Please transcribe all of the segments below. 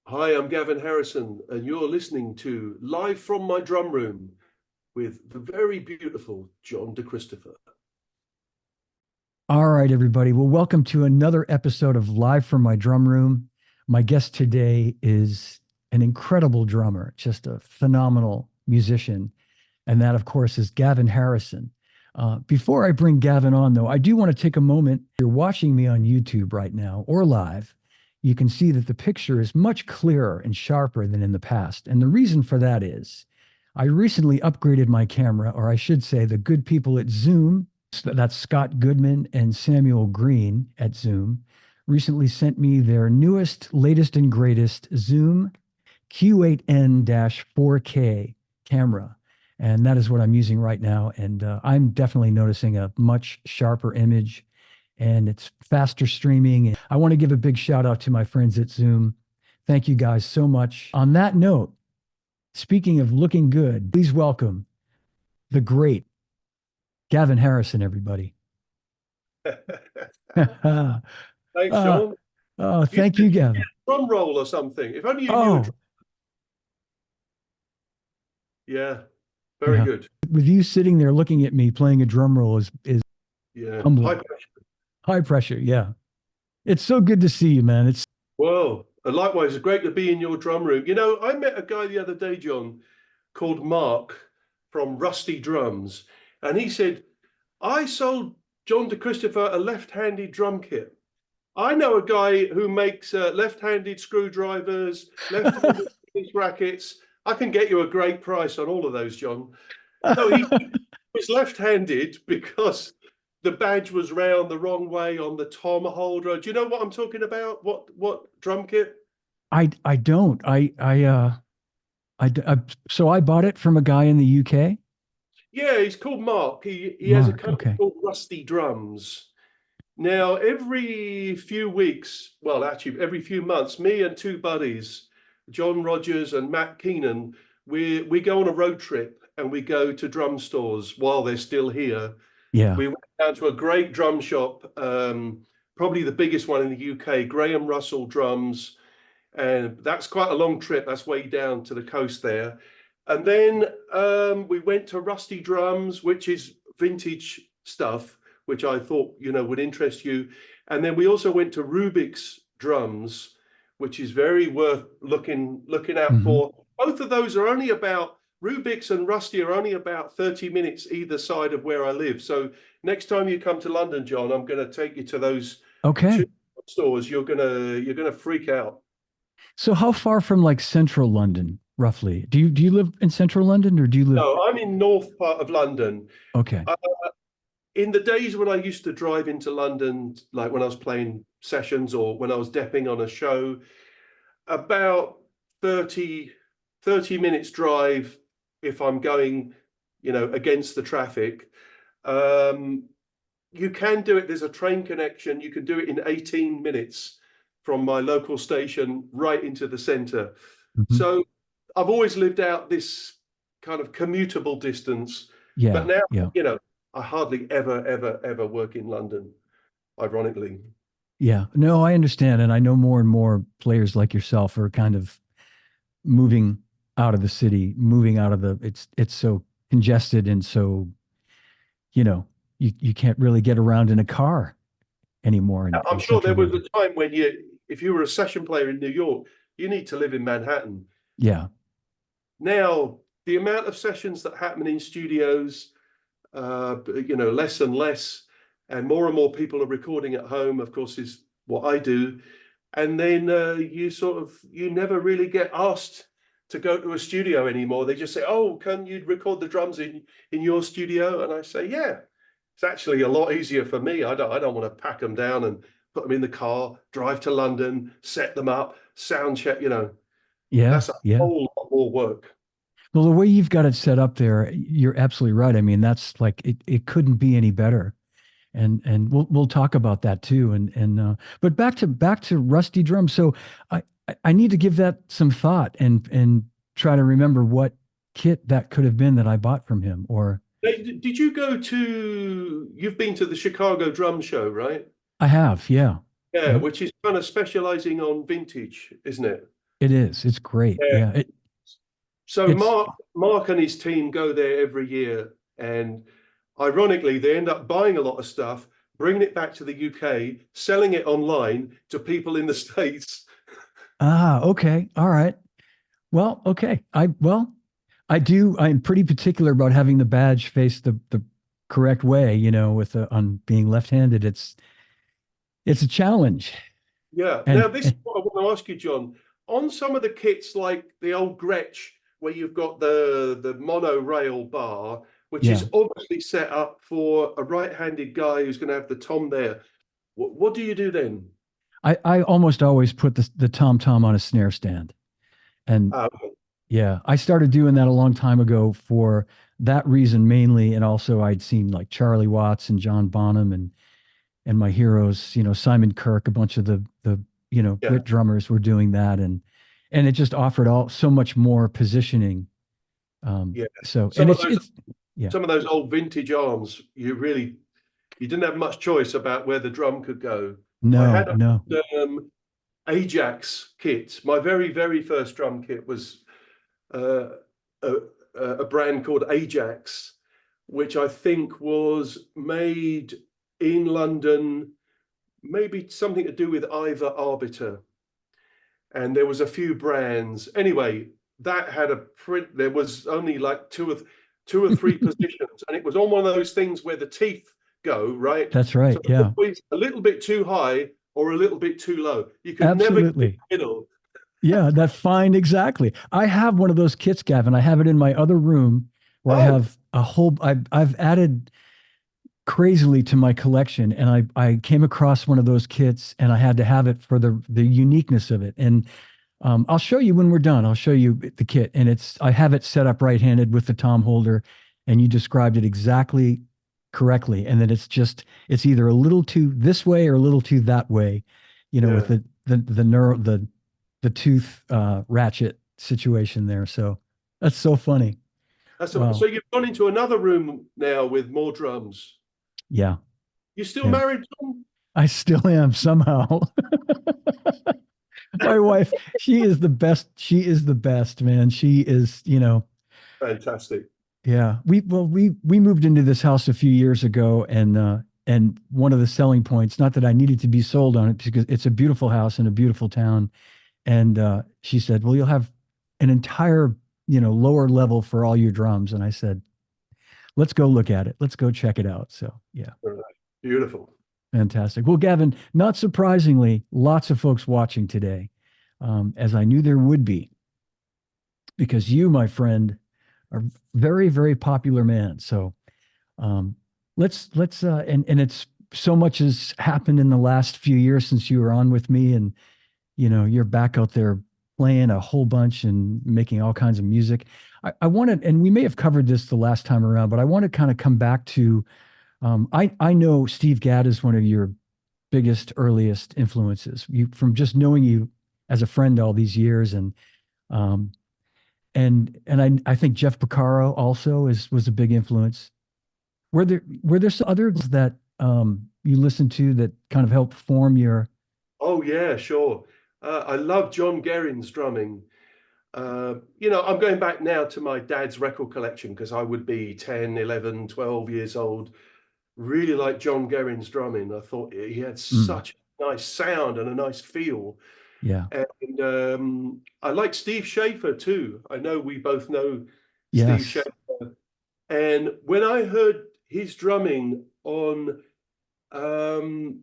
Hi, I'm Gavin Harrison, and you're listening to Live from My Drum Room with the very beautiful John De Christopher. All right, everybody. Well, welcome to another episode of Live from My Drum Room. My guest today is an incredible drummer, just a phenomenal musician. And that, of course, is Gavin Harrison. Before I bring Gavin on, though, I do want to take a moment. If you're watching me on YouTube right now or live, you can see that the picture is much clearer and sharper than in the past. And the reason for that is I recently upgraded my camera, or I should say, the good people at Zoom, that's Scott Goodman and Samuel Green at Zoom, recently sent me their newest, latest, and greatest Zoom Q8N-4K camera. And that is what I'm using right now. And I'm definitely noticing a much sharper image, and it's faster streaming. I want to give a big shout out to my friends at Zoom. Thank you guys so much. On that note, speaking of looking good, please welcome the great Gavin Harrison, everybody. uh, Thanks, John. You thank you, should get Gavin. a drum roll or something. If only you knew a Oh, drum. Yeah, very yeah. good. With you sitting there looking at me playing a drum roll is Yeah, high humbling. pressure. High pressure. Yeah. It's so good to see you, man. It's Well, and likewise, it's great to be in your drum room. You know, I met a guy the other day, John, called Mark from Rusty Drums, and he said, I sold John De Christopher a left-handed drum kit. I know a guy who makes left-handed screwdrivers, left-handed rackets. I can get you a great price on all of those, John. No, he was left-handed because the badge was round the wrong way on the tom holder. Do you know what I'm talking about? What drum kit? I don't. So I bought it from a guy in the UK. Yeah, he's called Mark. He has a Mark. company Okay. called Rusty Drums. Now, every few weeks, well, actually, every few months, me and two buddies, John Rogers and Matt Keenan, we go on a road trip and we go to drum stores while they're still here. Yeah. We went down to a great drum shop, probably the biggest one in the UK, Graham Russell Drums, and that's quite a long trip. That's way down to the coast there. And then we went to Rusty Drums, which is vintage stuff, which I thought would interest you. And then we also went to Rubik's Drums, which is very worth looking out Hmm. for. Both of those are only about Rubik's and Rusty are only about 30 minutes either side of where I live. So next time you come to London, John, I'm going to take you to those two Okay. stores. You're gonna freak out. So how far from like central London, roughly? Do you live in central London or do you live? No, I'm in north part of London. Okay. Uh, in the days when I used to drive into London, like when I was playing sessions or when I was depping on a show, about 30, 30 minutes drive if I'm going, against the traffic. Um, you can do it. There's a train connection. You can do it in 18 minutes from my local station right into the center. Hmm. So I've always lived out this kind of commutable distance, but Yeah. now, Yeah. I hardly ever work in London, ironically. Yeah. No, I understand. And I know more and more players like yourself are kind of moving out of the city, moving out of it's so congested and so, you know, you can't really get around in a car anymore I'm in sure there central was a London. time when if you were a session player in New York, you need to live in Manhattan. Yeah. Now, the amount of sessions that happen in studios, less and less, and more people are recording at home, of course, is what I do. And then you never really get asked to go to a studio anymore. They just say, "Oh, can you record the drums in your studio?" And I say, "Yeah." It's actually a lot easier for me. I don't want to pack them down and put them in the car, drive to London, set them up, sound check. Yeah. That's a Yeah. whole lot more work. Well, the way you've got it set up there, you're absolutely right. I mean, that's like it couldn't be any better. And we'll talk about that too. But back to Rusty Drum. So I need to give that some thought and try to remember what kit that could have been that I bought from him. Or Hey, did you go to? You've been to the Chicago Drum Show, right? I have, yeah. Yeah, Mhm. which is kind of specializing on vintage, isn't it? It is. It's great. Yeah. Yeah. So It's Mark and his team go there every year, and ironically, they end up buying a lot of stuff, bringing it back to the UK, selling it online to people in the States. okay. All right. Well, okay. I'm pretty particular about having the badge face the correct way, with on being left-handed. It's a challenge. Yeah. Now, this is And what I want to ask you, John. On some of the kits, like the old Gretsch, where you've got the monorail bar, which yeah, is obviously set up for a right-handed guy who's going to have the tom there. What do you do then? I almost always put the tom tom on a snare stand. And Okay. yeah, I started doing that a long time ago for that reason mainly. And also I'd seen like Charlie Watts and John Bonham and my heroes, Simon Kirk, a bunch of the Yeah. Brit drummers were doing that, and it just offered all so much more positioning. Yeah. So and Some of it's yeah, some of those old vintage arms, you didn't have much choice about where the drum could go. I had no, a Ajax kit. My very, very first drum kit was uh, a, a brand called Ajax, which I think was made in London, maybe something to do with Ivor Arbiter. And there was a few brands. Anyway, that had a print. There was only like two or three positions, and it was on one of those things where the teeth go, right? that's So right. it was Yeah, always a little bit too high or a little bit too low. You could never get in absolutely. the middle. Yeah, that fine, exactly. I have one of those kits, Gavin. I have it in my other room where I Oh, have a whole. I've added crazily to my collection, and I came across one of those kits, and I had to have it for the uniqueness of it. And I'll show you when we're done. I'll show you the kit, and I have it set up right-handed with the tom holder, and you described it exactly correctly. And then it's either a little too this way or a little too that way, with yeah. the tooth ratchet situation there. So that's so funny. So Wow. you've gone into another room now with more drums. Yeah. You still Yeah. married, John? I still am somehow. My wife, she is the best. She is the best, man. She is, Fantastic. yeah. We moved into this house a few years ago, and one of the selling points, not that I needed to be sold on it because it's a beautiful house in a beautiful town. And she said, "Well, you'll have an entire, lower level for all your drums." And I said, "Let's go look at it. Let's go check it out." So yeah, All right. Beautiful. fantastic. Well, Gavin, not surprisingly, lots of folks watching today, as I knew there would be, because you, my friend, are very, very popular man. So um, and it's so much has happened in the last few years since you were on with me, and you're back out there playing a whole bunch and making all kinds of music. I wanted, and we may have covered this the last time around, but I want to kind of come back to, I know Steve Gadd is one of your biggest, earliest influences. From just knowing you as a friend all these years, um, and I think Jeff Porcaro also was a big influence. Were there some others that you listened to that kind of helped form your? Oh yeah, sure. I love John Guerin's drumming. I'm going back now to my dad's record collection because I would be 10, 11, 12 years old. Really like John Guerin's drumming. I thought he had Mm, such a nice sound and a nice feel. yeah. And I like Steve Schaefer too. I know we both know Steve Yes. Schaefer. And when I heard his drumming on, um,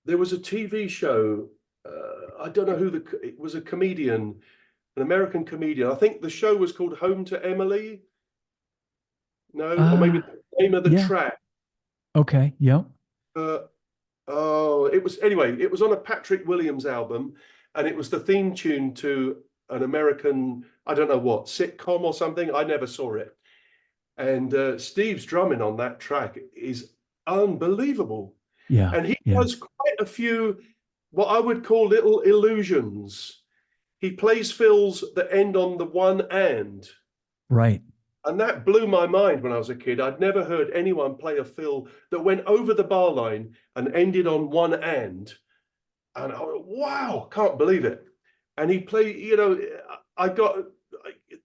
there was a TV show. I don't know it was a comedian, an American comedian. I think the show was called Home to Emily. No, or maybe Uh, the name of the yeah. track. Okay. Yep. Uh, oh, it was anyway. It was on a Patrick Williams album, and it was the theme tune to an American, I don't know what, sitcom or something. I never saw it. And Steve's drumming on that track is unbelievable. Yeah. And he Yeah. does quite a few, what I would call little illusions. He plays fills that end on the one Right. and that blew my mind when I was a kid. I'd never heard anyone play a fill that went over the bar line and ended on one and. And I went, wow, can't believe it. and he played, I got,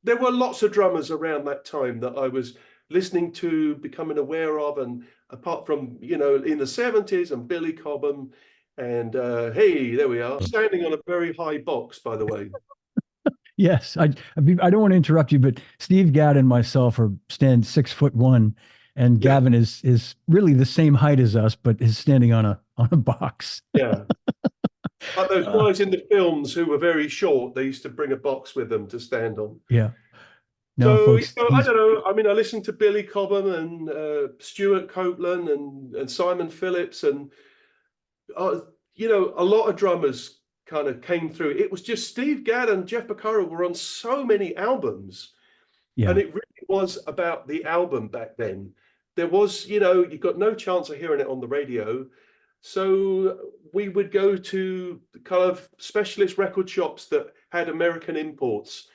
there were lots of drummers around that time that I was listening to, becoming aware of, and apart from, in the 70s and Billy Cobham, and hey, there we are, standing on a very high box, by the way. Yes, I don't want to interrupt you, but Steve Gadd and myself are stand 6'1", and Yeah, Gavin is really the same height as us, but is standing on a box. yeah. Like those Uh, guys in the films who were very short, they used to bring a box with them to stand on. yeah. No, So, folks, I he's don't know. I mean, I listened to Billy Cobham and Stuart Copeland and Simon Phillips, and a lot of drummers kind of came through. It was just Steve Gadd and Jeff Porcaro were on so many albums, and yeah, it really was about the album back then. There was, you got no chance of hearing it on the radio. So we would go to kind of specialist record shops that had American imports.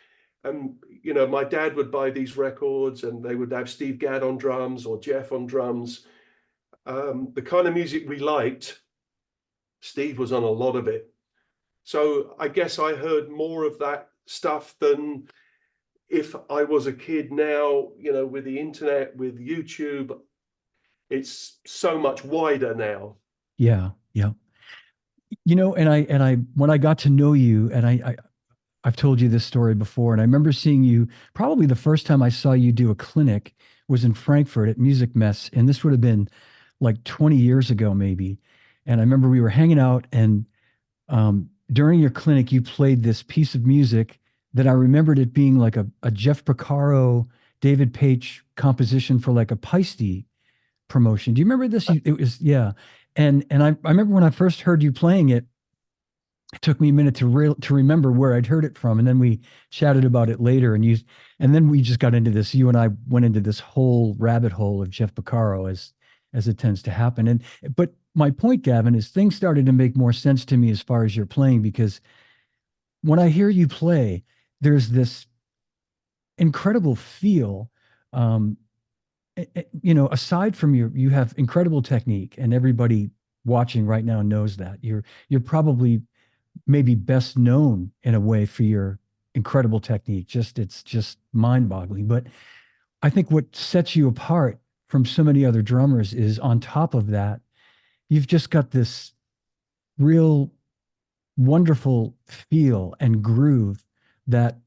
And, my dad would buy these records and they would have Steve Gadd on drums or Jeff on drums. The kind of music we liked, Steve was on a lot of it. So I guess I heard more of that stuff than if I was a kid now, with the internet, with YouTube, it's so much wider now. yeah, yeah. And I when I got to know you, and I've told you this story before, and I remember seeing you probably the first time I saw you do a clinic was in Frankfurt at Music Mess, and this would have been like 20 years ago, maybe. And I remember we were hanging out, and during your clinic, you played this piece of music that I remembered it being like a Jeff Porcaro, David Paich composition for like a Paiste promotion. Do you remember this? It was, yeah. And I remember when I first heard you playing it, it took me a minute to remember where I'd heard it from, and then we chatted about it later. And then we just got into this. You and I went into this whole rabbit hole of Jeff Porcaro as it tends to happen. But my point, Gavin, is things started to make more sense to me as far as you're playing, because when I hear you play, there's this incredible feel. Aside from you have incredible technique, and everybody watching right now knows that you're probably maybe best known in a way for your incredible technique. It's just mind-boggling. But I think what sets you apart from so many other drummers is, on top of that, you've just got this real wonderful feel and groove that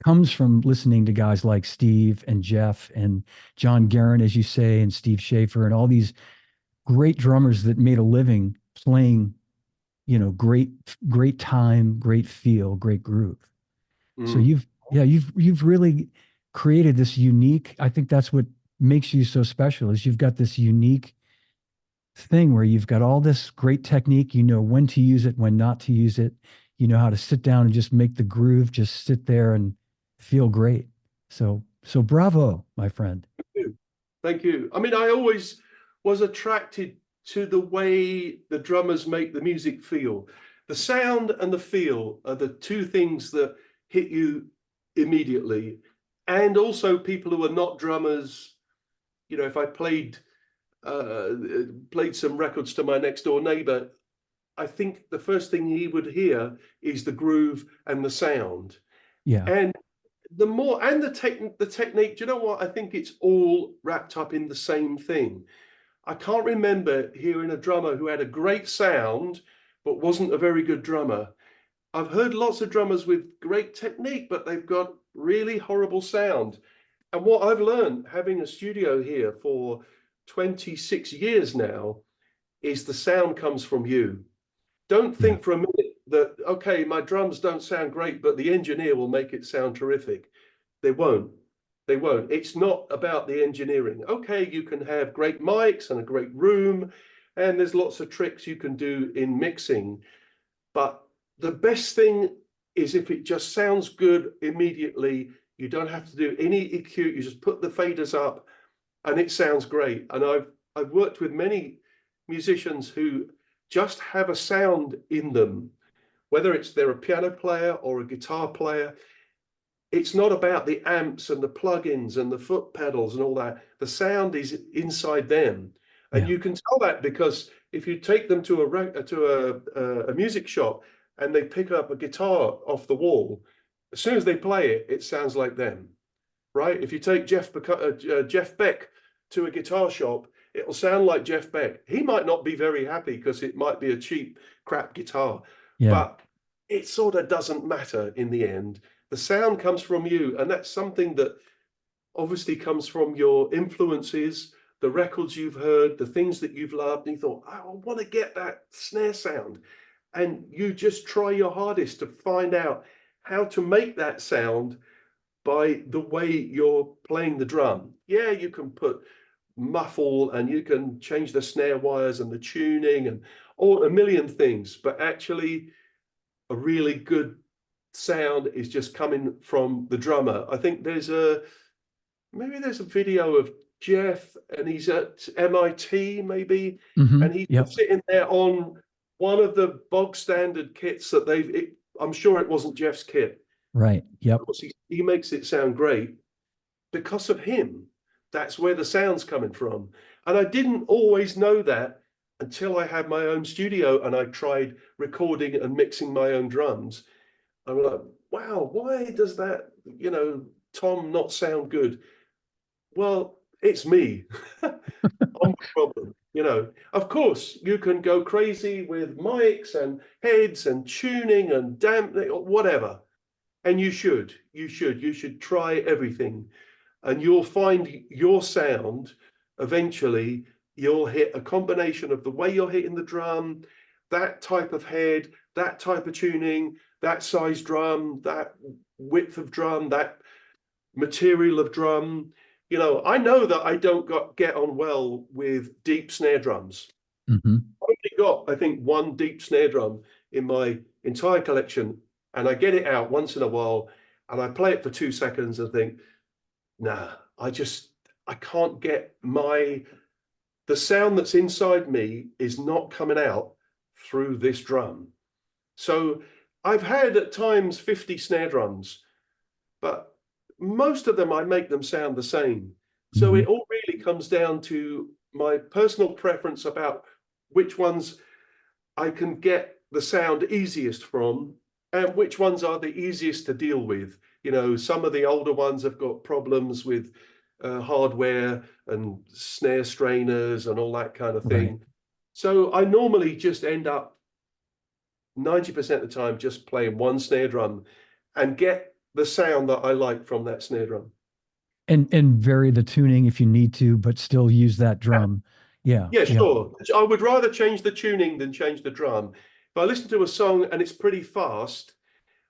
comes from listening to guys like Steve and Jeff and John Guerin, as you say, and Steve Schaefer, and all these great drummers that made a living playing, great time, great feel, great groove. So Mm. you've really created this unique, I think that's what makes you so special, is you've got this unique thing where you've got all this great technique, when to use it, when not to use it, how to sit down and just make the groove, just sit there and feel great. So bravo, my friend. Thank you. I mean, I always was attracted to the way the drummers make the music feel. The sound and the feel are the two things that hit you immediately. And also people who are not drummers, if I played some records to my next door neighbor, I think the first thing he would hear is the groove and the sound. Yeah. And the more, and the technique, do you know what? I think it's all wrapped up in the same thing. I can't remember hearing a drummer who had a great sound, but wasn't a very good drummer. I've heard lots of drummers with great technique, but they've got really horrible sound. And what I've learned having a studio here for 26 years now is the sound comes from you. Don't Yeah. think for a minute that, okay, my drums don't sound great, but the engineer will make it sound terrific. They won't. They won't. It's not about the engineering. Okay, you can have great mics and a great room, and there's lots of tricks you can do in mixing. But the best thing is if it just sounds good immediately. You don't have to do any EQ. You just put the faders up and it sounds great. And I've worked with many musicians who just have a sound in them, whether they're a piano player or a guitar player. It's not about the amps and the plugins and the foot pedals and all that. The sound is inside them. And Yeah. you can tell that because if you take them to a music shop and they pick up a guitar off the wall, as soon as they play it, it sounds like them, right? If you take Jeff Beck to a guitar shop, it'll sound like Jeff Beck. He might not be very happy because it might be a cheap, crap guitar, Yeah. but it sort of doesn't matter in the end. The sound comes from you, and that's something that obviously comes from your influences, the records you've heard, the things that you've loved, and you thought, I want to get that snare sound. And you just try your hardest to find out how to make that sound by the way you're playing the drum. Yeah, you can put muffle and you can change the snare wires and the tuning and a million things, but actually a really good sound is just coming from the drummer. I think maybe there's a video of Jeff and he's at MIT maybe, and he's sitting there on one of the bog standard kits that I'm sure it wasn't Jeff's kit. Right. Yep. He makes it sound great because of him. That's where the sound's coming from. And I didn't always know that until I had my own studio and I tried recording and mixing my own drums. I'm like, wow, why does that, Tom not sound good? Well, it's me. I'm the problem. Of course, you can go crazy with mics and heads and tuning and whatever. And you should try everything. And you'll find your sound eventually. You'll hit a combination of the way you're hitting the drum, that type of head, that type of tuning, that size drum, that width of drum, that material of drum. I know that I don't get on well with deep snare drums. I've only got, I think, one deep snare drum in my entire collection, and I get it out once in a while, and I play it for 2 seconds and think, nah, I can't get the sound that's inside me is not coming out through this drum. So I've had at times 50 snare drums, but most of them, I make them sound the same. So it all really comes down to my personal preference about which ones I can get the sound easiest from and which ones are the easiest to deal with. Some of the older ones have got problems with hardware and snare strainers and all that kind of thing. Right. So I normally just end up 90% of the time just playing one snare drum and get the sound that I like from that snare drum. And vary the tuning if you need to, but still use that drum. Yeah, sure. I would rather change the tuning than change the drum. If I listen to a song and it's pretty fast,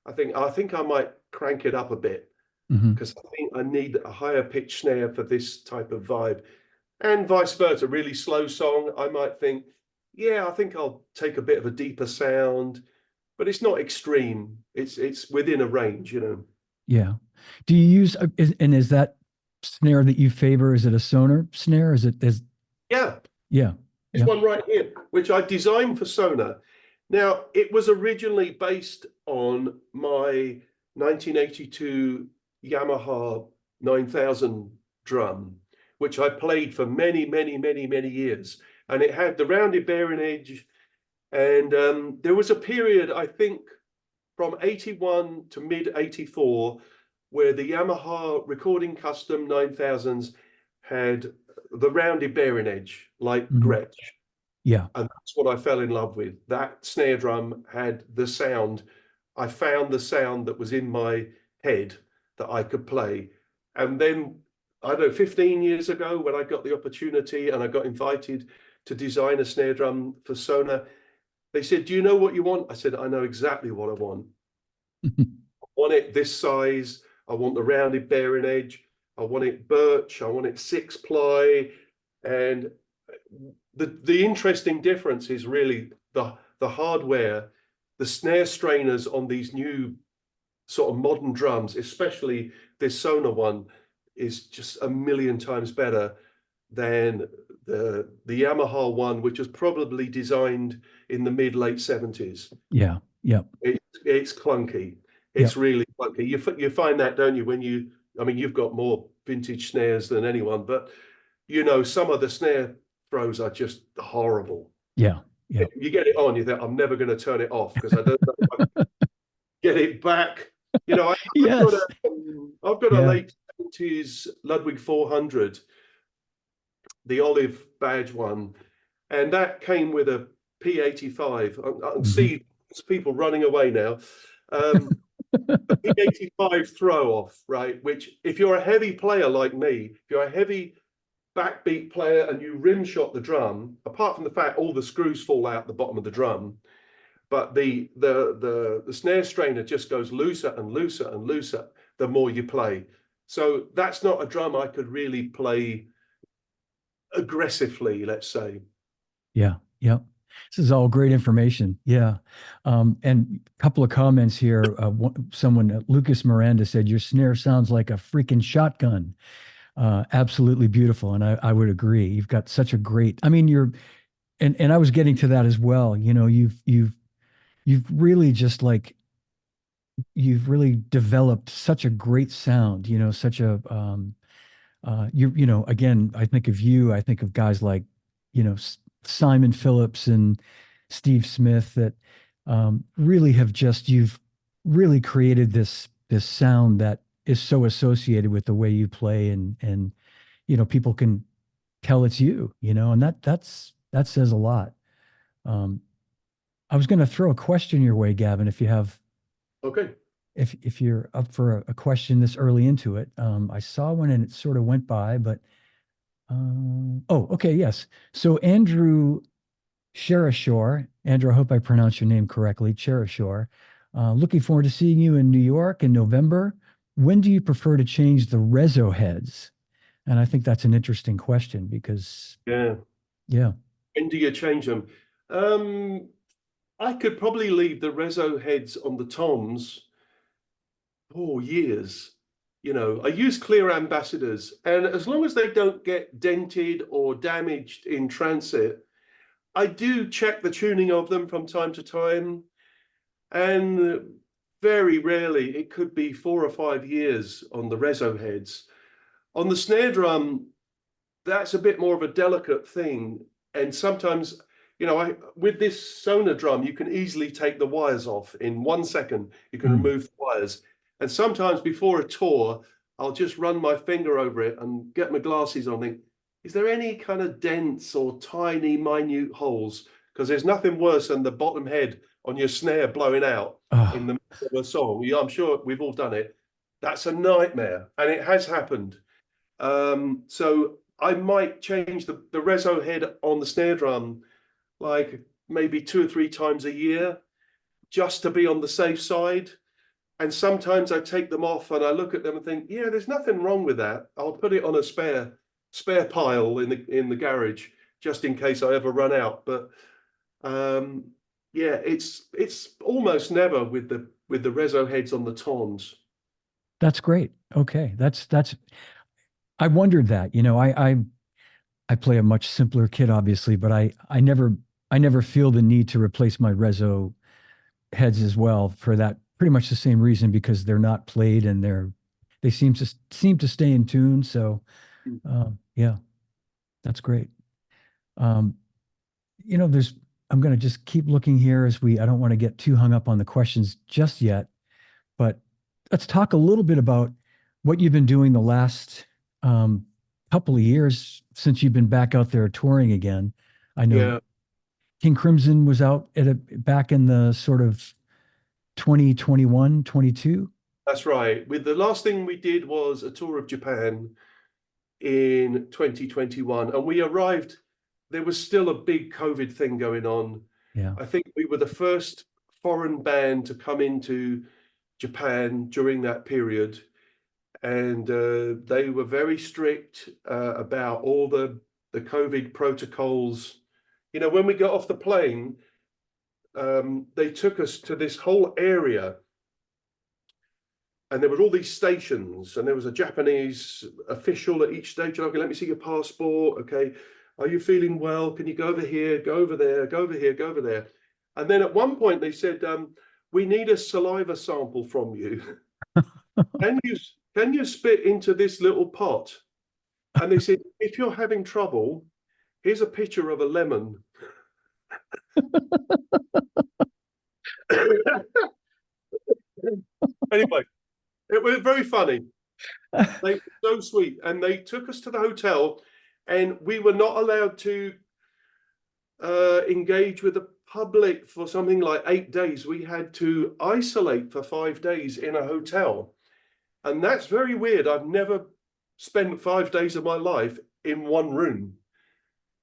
I think I might crank it up a bit because I think I need a higher pitch snare for this type of vibe. And vice versa, really slow song, I might think, yeah, I think I'll take a bit of a deeper sound, but it's not extreme. It's within a range, Yeah. Do you use, is that snare that you favor, is it a Sonar snare? Yeah. Yeah. This one right here, which I designed for Sonar. Now, it was originally based on my 1982 Yamaha 9000 drum, which I played for many, many, many, many years. And it had the rounded bearing edge. And there was a period, I think, from 81 to mid-84, where the Yamaha Recording Custom 9000s had the rounded bearing edge, like Gretsch. Yeah. And that's what I fell in love with. That snare drum had the sound. I found the sound that was in my head that I could play. And then, I don't know, 15 years ago, when I got the opportunity and I got invited to design a snare drum for Sonar, they said, do you know what you want? I said, I know exactly what I want. I want it this size. I want the rounded bearing edge. I want it birch. I want it 6-ply. And the interesting difference is really the hardware, the snare strainers on these new sort of modern drums, especially this Sonar one, is just a million times better than the Yamaha one, which was probably designed in the mid-late 70s. Yeah. It's clunky. It's really clunky. You find that, don't you, when you've got more vintage snares than anyone, but some of the snare throws are just horrible. Yeah. Yeah. You get it on, you think, I'm never going to turn it off because I don't know if I can get it back. You know, Yes. I've got a Yeah. late 70s Ludwig 400, the olive badge one, and that came with a P85. I can Mhm. see people running away now. The P85 throw off, right? Which, if you're a heavy player like me, if you're a heavy backbeat player and you rim shot the drum, apart from the fact all the screws fall out the bottom of the drum, but the snare strainer just goes looser and looser and looser the more you play. So that's not a drum I could really play aggressively, let's say. Yeah. Yeah. This is all great information. Yeah. And a couple of comments here. Someone, Lucas Miranda said, your snare sounds like a freaking shotgun. Absolutely beautiful. And I would agree. You've got such a great, I mean, and I was getting to that as well. You know, you've really just like, you've really developed such a great sound, you know, such a, you know, again, I think of you, I think of guys like, you know, Simon Phillips and Steve Smith that really have just, you've really created this sound that is so associated with the way you play, and you know, people can tell it's you, you know, and that says a lot. Um, I was going to throw a question your way, Gavin, if you have, Okay. if you're up for a question this early into it. I saw one and it sort of went by, but oh, okay, yes. So Andrew Cherishore, Andrew, I hope I pronounced your name correctly, Cherishore. Looking forward to seeing you in New York in November. When do you prefer to change the reso heads? And I think that's an interesting question because, Yeah. yeah. When do you change them? Um, I could probably leave the reso heads on the toms for years. You know, I use clear ambassadors, and as long as they don't get dented or damaged in transit, I do check the tuning of them from time to time. And very rarely, it could be 4 or 5 years on the reso heads. On the snare drum, that's a bit more of a delicate thing. And sometimes, you know, with this Sonor drum, you can easily take the wires off in 1 second. You can Mm. remove the wires. And sometimes before a tour, I'll just run my finger over it and get my glasses on and think, is there any kind of dents or tiny, minute holes? Because there's nothing worse than the bottom head on your snare blowing out in Oh, the middle of a song. Yeah, I'm sure we've all done it. That's a nightmare. And it has happened. So I might change the reso head on the snare drum like maybe 2 or 3 times a year just to be on the safe side. And sometimes I take them off and I look at them and think, yeah, there's nothing wrong with that. I'll put it on a spare pile in the garage just in case I ever run out. But um, yeah, it's almost never with the reso heads on the toms. that's great. Okay. I wondered that, you know, I play a much simpler kit, obviously, but I never feel the need to replace my reso heads as well for that pretty much the same reason, because they're not played and they seem to stay in tune. So yeah, that's great. Um, you know, I'm going to just keep looking here as I don't want to get too hung up on the questions just yet, but let's talk a little bit about what you've been doing the last um, couple of years since you've been back out there touring again. I know Yeah, King Crimson was out back in the sort of 2021, 22. that's right. With the last thing we did was a tour of Japan in 2021, and we arrived. There was still a big COVID thing going on. Yeah. I think we were the first foreign band to come into Japan during that period, and they were very strict about all the COVID protocols. You know, when we got off the plane, they took us to this whole area, and there were all these stations, and there was a Japanese official at each station. Okay, let me see your passport. Okay, are you feeling well? Can you go over here, go over there, go over here, go over there? And then at one point they said, "We need a saliva sample from you. Can you spit into this little pot?" And they said, "If you're having trouble, here's a picture of a lemon." Anyway, it was very funny. They were so sweet, and they took us to the hotel, and we were not allowed to engage with the public for something like 8 days. We had to isolate for 5 days in a hotel, and that's very weird. I've never spent 5 days of my life in one room.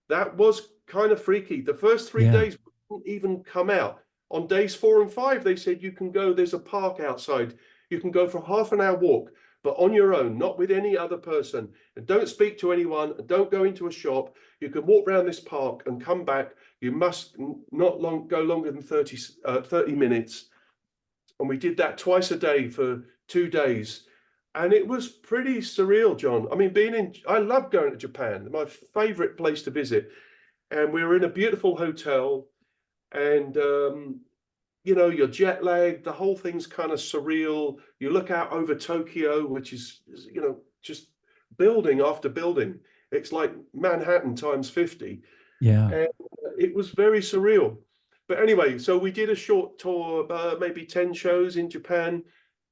That was kind of freaky. The first 3 days wouldn't even come out. On days 4 and 5, they said you can go, there's a park outside. You can go for half an hour walk, but on your own, not with any other person. And don't speak to anyone, and don't go into a shop. You can walk around this park and come back. You must not go longer than 30 minutes. And we did that twice a day for 2 days. And it was pretty surreal, John. I mean, I love going to Japan, my favorite place to visit. And we were in a beautiful hotel, and you're jet lagged. The whole thing's kind of surreal. You look out over Tokyo, which is, just building after building. It's like Manhattan times 50. Yeah. And it was very surreal. But anyway, so we did a short tour, maybe 10 shows in Japan.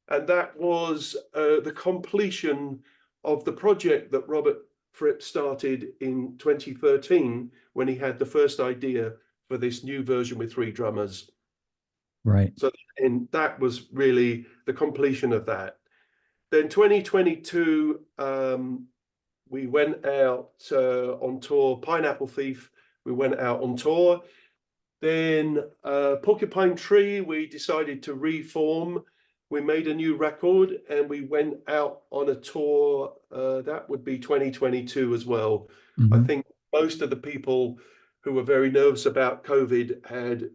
And that was the completion of the project that Robert Fripp started in 2013, when he had the first idea for this new version with 3 drummers. Right. So, and that was really the completion of that. Then 2022, we went out on tour, Pineapple Thief, we went out on tour. Then Porcupine Tree, we decided to reform. We made a new record, and we went out on a tour. That would be 2022 as well. Mm-hmm. I think most of the people who were very nervous about COVID had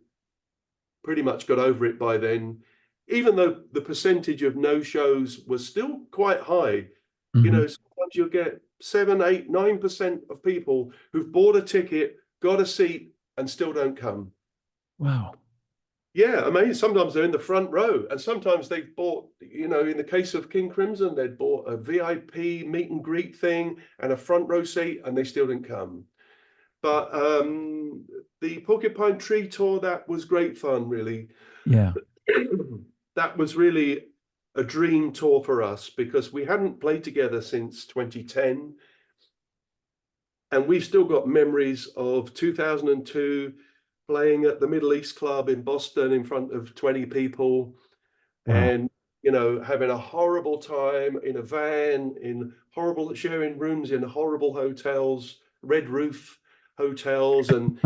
pretty much got over it by then, even though the percentage of no shows was still quite high. Mm-hmm. Sometimes you'll get 7, 8, 9% of people who've bought a ticket, got a seat, and still don't come. Wow. Yeah, amazing. Sometimes they're in the front row, and sometimes they've bought, in the case of King Crimson, they'd bought a VIP meet and greet thing and a front row seat, and they still didn't come. But the Porcupine Tree tour, that was great fun, really. Yeah. That was really a dream tour for us, because we hadn't played together since 2010. And we've still got memories of 2002, playing at the Middle East Club in Boston in front of 20 people. Wow. And, having a horrible time in a van, sharing rooms in horrible hotels, red roof hotels, and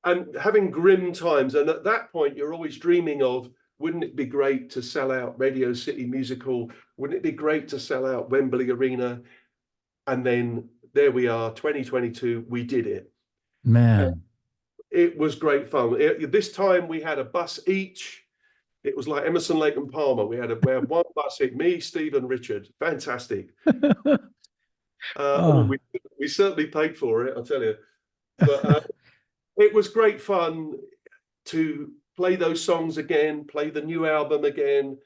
and having grim times. And at that point, you're always dreaming of, wouldn't it be great to sell out Radio City Music Hall? Wouldn't it be great to sell out Wembley Arena? And then there we are, 2022, we did it. Man. It was great fun. This time we had a bus each. It was like Emerson, Lake and Palmer. We had one bus each, me, Steve and Richard. Fantastic. We certainly paid for it, I'll tell you. But it was great fun to play those songs again, play the new album again,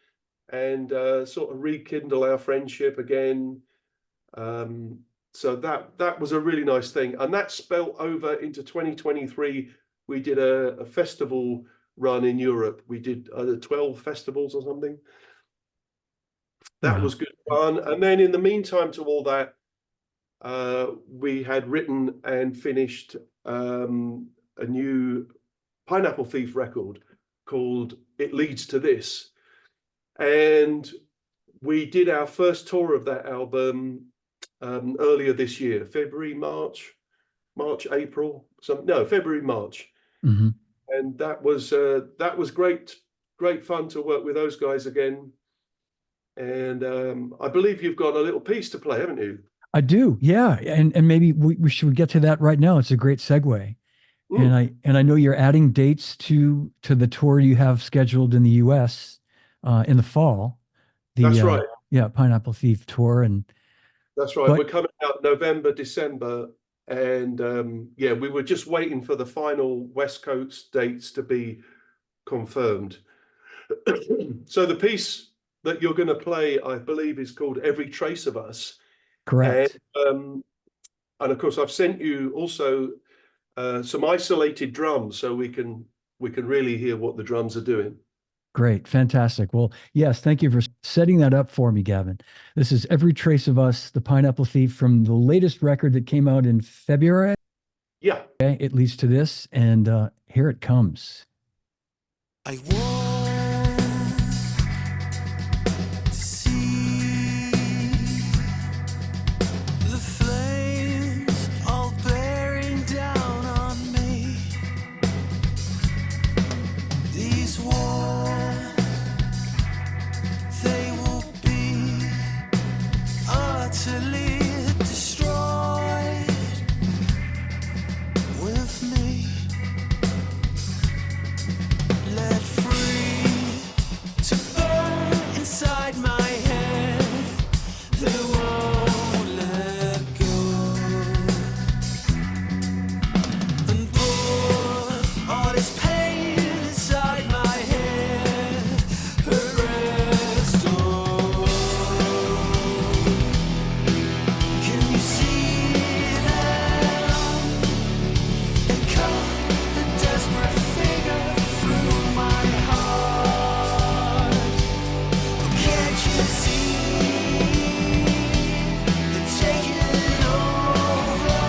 and sort of rekindle our friendship again. So that was a really nice thing. And that spelled over into 2023. We did a festival run in Europe. We did 12 festivals or something. That was good fun. And then in the meantime to all that, we had written and finished a new Pineapple Thief record called It Leads to This. And we did our first tour of that album earlier this year, February, March, April, February, March. Mm-hmm. And that was great fun to work with those guys again. And I believe you've got a little piece to play, haven't you? I do, yeah. And maybe we should get to that right now. It's a great segue. And I know you're adding dates to the tour you have scheduled in the US in the fall. That's right. Yeah, Pineapple Thief tour. And that's right. We're coming out November, December. And we were just waiting for the final West Coast dates to be confirmed. So the piece that you're going to play, I believe, is called Every Trace of Us. Correct. And of course, I've sent you also some isolated drums so we can really hear what the drums are doing. Great. Fantastic. Well, yes, thank you for setting that up for me, Gavin. This is Every Trace of Us, the Pineapple Thief, from the latest record that came out in February. Yeah. Okay, it leads to this, and here it comes. I want to see the flames all bearing down on me. These walls, they will be utterly destroyed with me. Let free to burn inside my head. They won't let go. And pour all this pain inside my head. Arrest all. Can you see them? They cut the desperate figure through my heart. Can't you see they're taking over,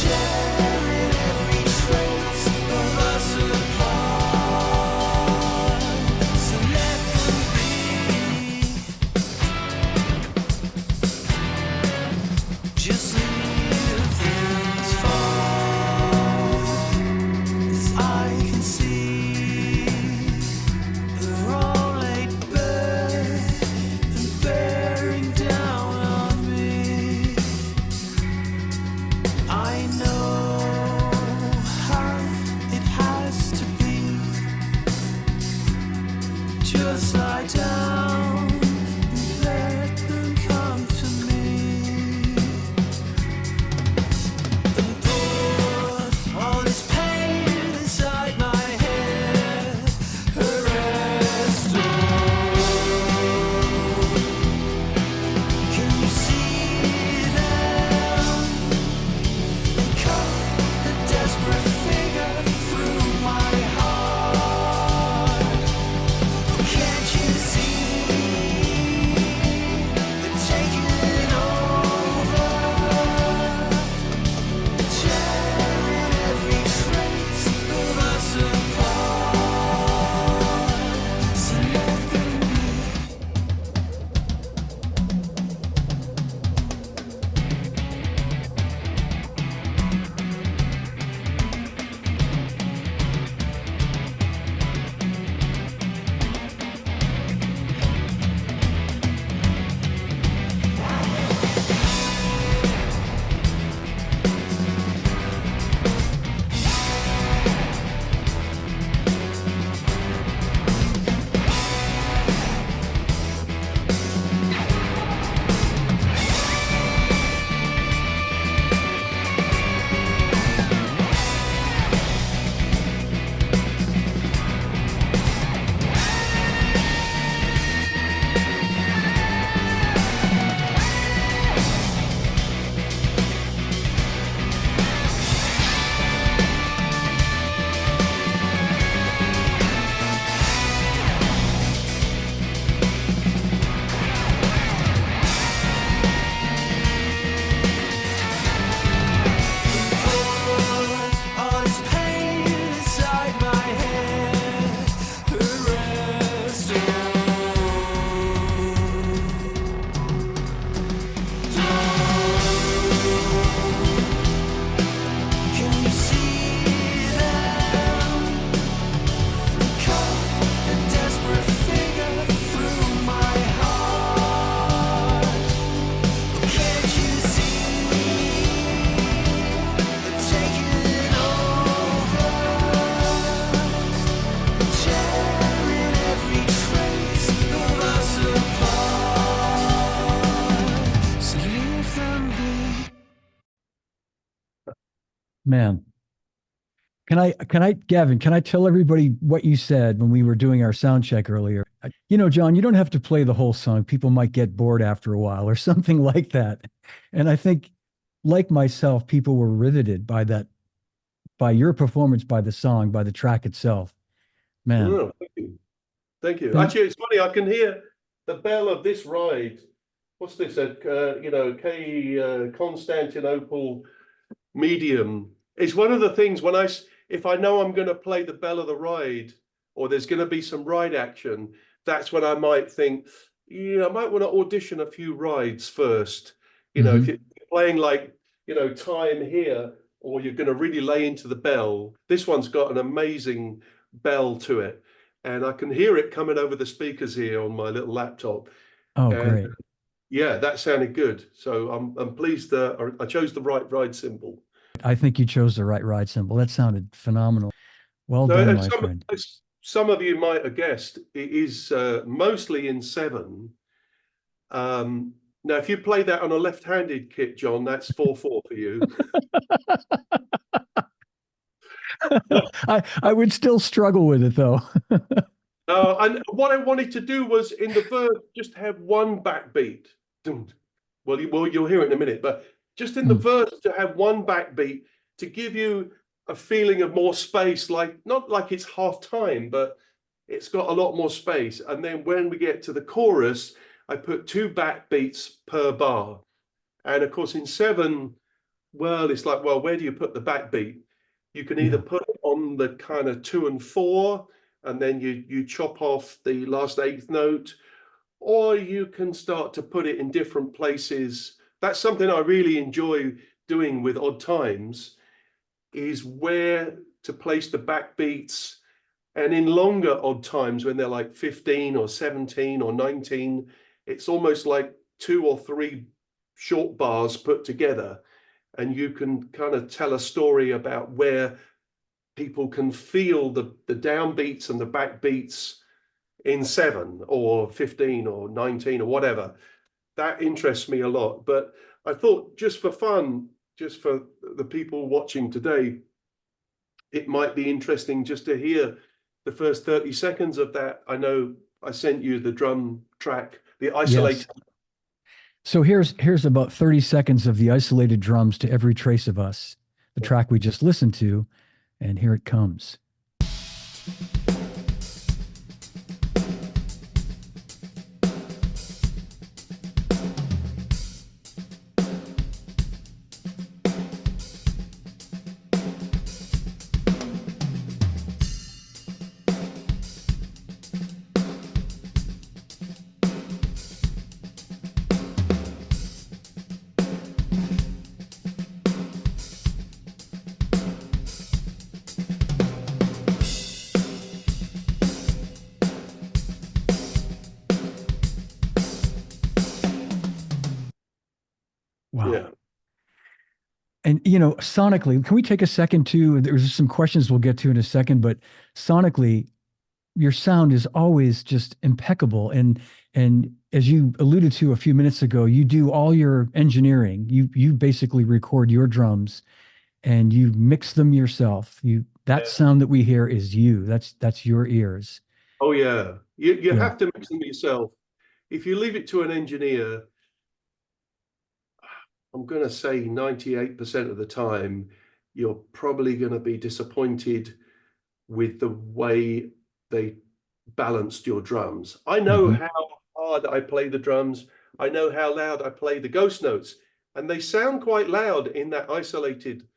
tearing every trace of us apart? So let them be. Just leave things fall. As I can see, they're all laid bare and bearing down on me. I know how it has to be. Just lie down and let them come to me. And pour all this pain inside my head. Arrest all. Can you see them? They cut the desperate figure through my heart. Can't you see they're taking over, tearing every trace of us apart? So let them be. All this pain inside my head. Arrest Can you see them? Cut the desperate figure through my heart. Can't you see they're taking over, tearing every trace of us apart? So leave them be. Man, Gavin, can I tell everybody what you said when we were doing our sound check earlier? John, you don't have to play the whole song. People might get bored after a while or something like that. And I think like myself, people were riveted by that, by your performance, by the song, by the track itself. Man. Oh, thank you. Thank you. And Actually, it's funny. I can hear the bell of this ride. What's this? Constantinople medium. It's one of the things when if I know I'm going to play the bell of the ride, or there's going to be some ride action, that's when I might think, yeah, I might want to audition a few rides first. If Mhm. you're playing like, time here, or you're going to really lay into the bell, this one's got an amazing bell to it. And I can hear it coming over the speakers here on my little laptop. Oh, And great. yeah, that sounded good. So I'm pleased that I chose the right ride symbol. I think you chose the right ride symbol. That sounded phenomenal. Well No, done, and my friend. some of you might have guessed it is mostly in 7. Now, if you play that on a left-handed kit, John, that's 4/4 for you. I would still struggle with it though. And what I wanted to do was in the verse just have one backbeat. Well, you'll hear it in a minute, but just in the Mm. verse to have one backbeat to give you a feeling of more space, like not like it's half time, but it's got a lot more space. And then when we get to the chorus, I put 2 backbeats per bar. And of course, in 7, well, it's like, well, where do you put the backbeat? You can either Yeah. put it on the kind of 2 and 4, and then you chop off the last 8th note, or you can start to put it in different places. That's something I really enjoy doing with Odd Times, is where to place the backbeats. And in longer Odd Times, when they're like 15 or 17 or 19, it's almost like 2 or 3 short bars put together. And you can kind of tell a story about where people can feel the downbeats and the backbeats in 7 or 15 or 19 or whatever. That interests me a lot. But I thought, just for fun, just for the people watching today, it might be interesting just to hear the first 30 seconds of that. I know I sent you the drum track, the isolated. Yes. So here's about 30 seconds of the isolated drums to Every Trace of Us, the track we just listened to, and here it comes. Wow. Yeah. And sonically, can we take a second to, there's some questions we'll get to in a second, but sonically, your sound is always just impeccable. And as you alluded to a few minutes ago, you do all your engineering. You basically record your drums and you mix them yourself. That sound that we hear is you. That's your ears. Oh, yeah. You Yeah. have to mix them yourself. If you leave it to an engineer, I'm going to say 98% of the time, you're probably going to be disappointed with the way they balanced your drums. I know Mhm. how hard I play the drums. I know how loud I play the ghost notes, and they sound quite loud in that isolated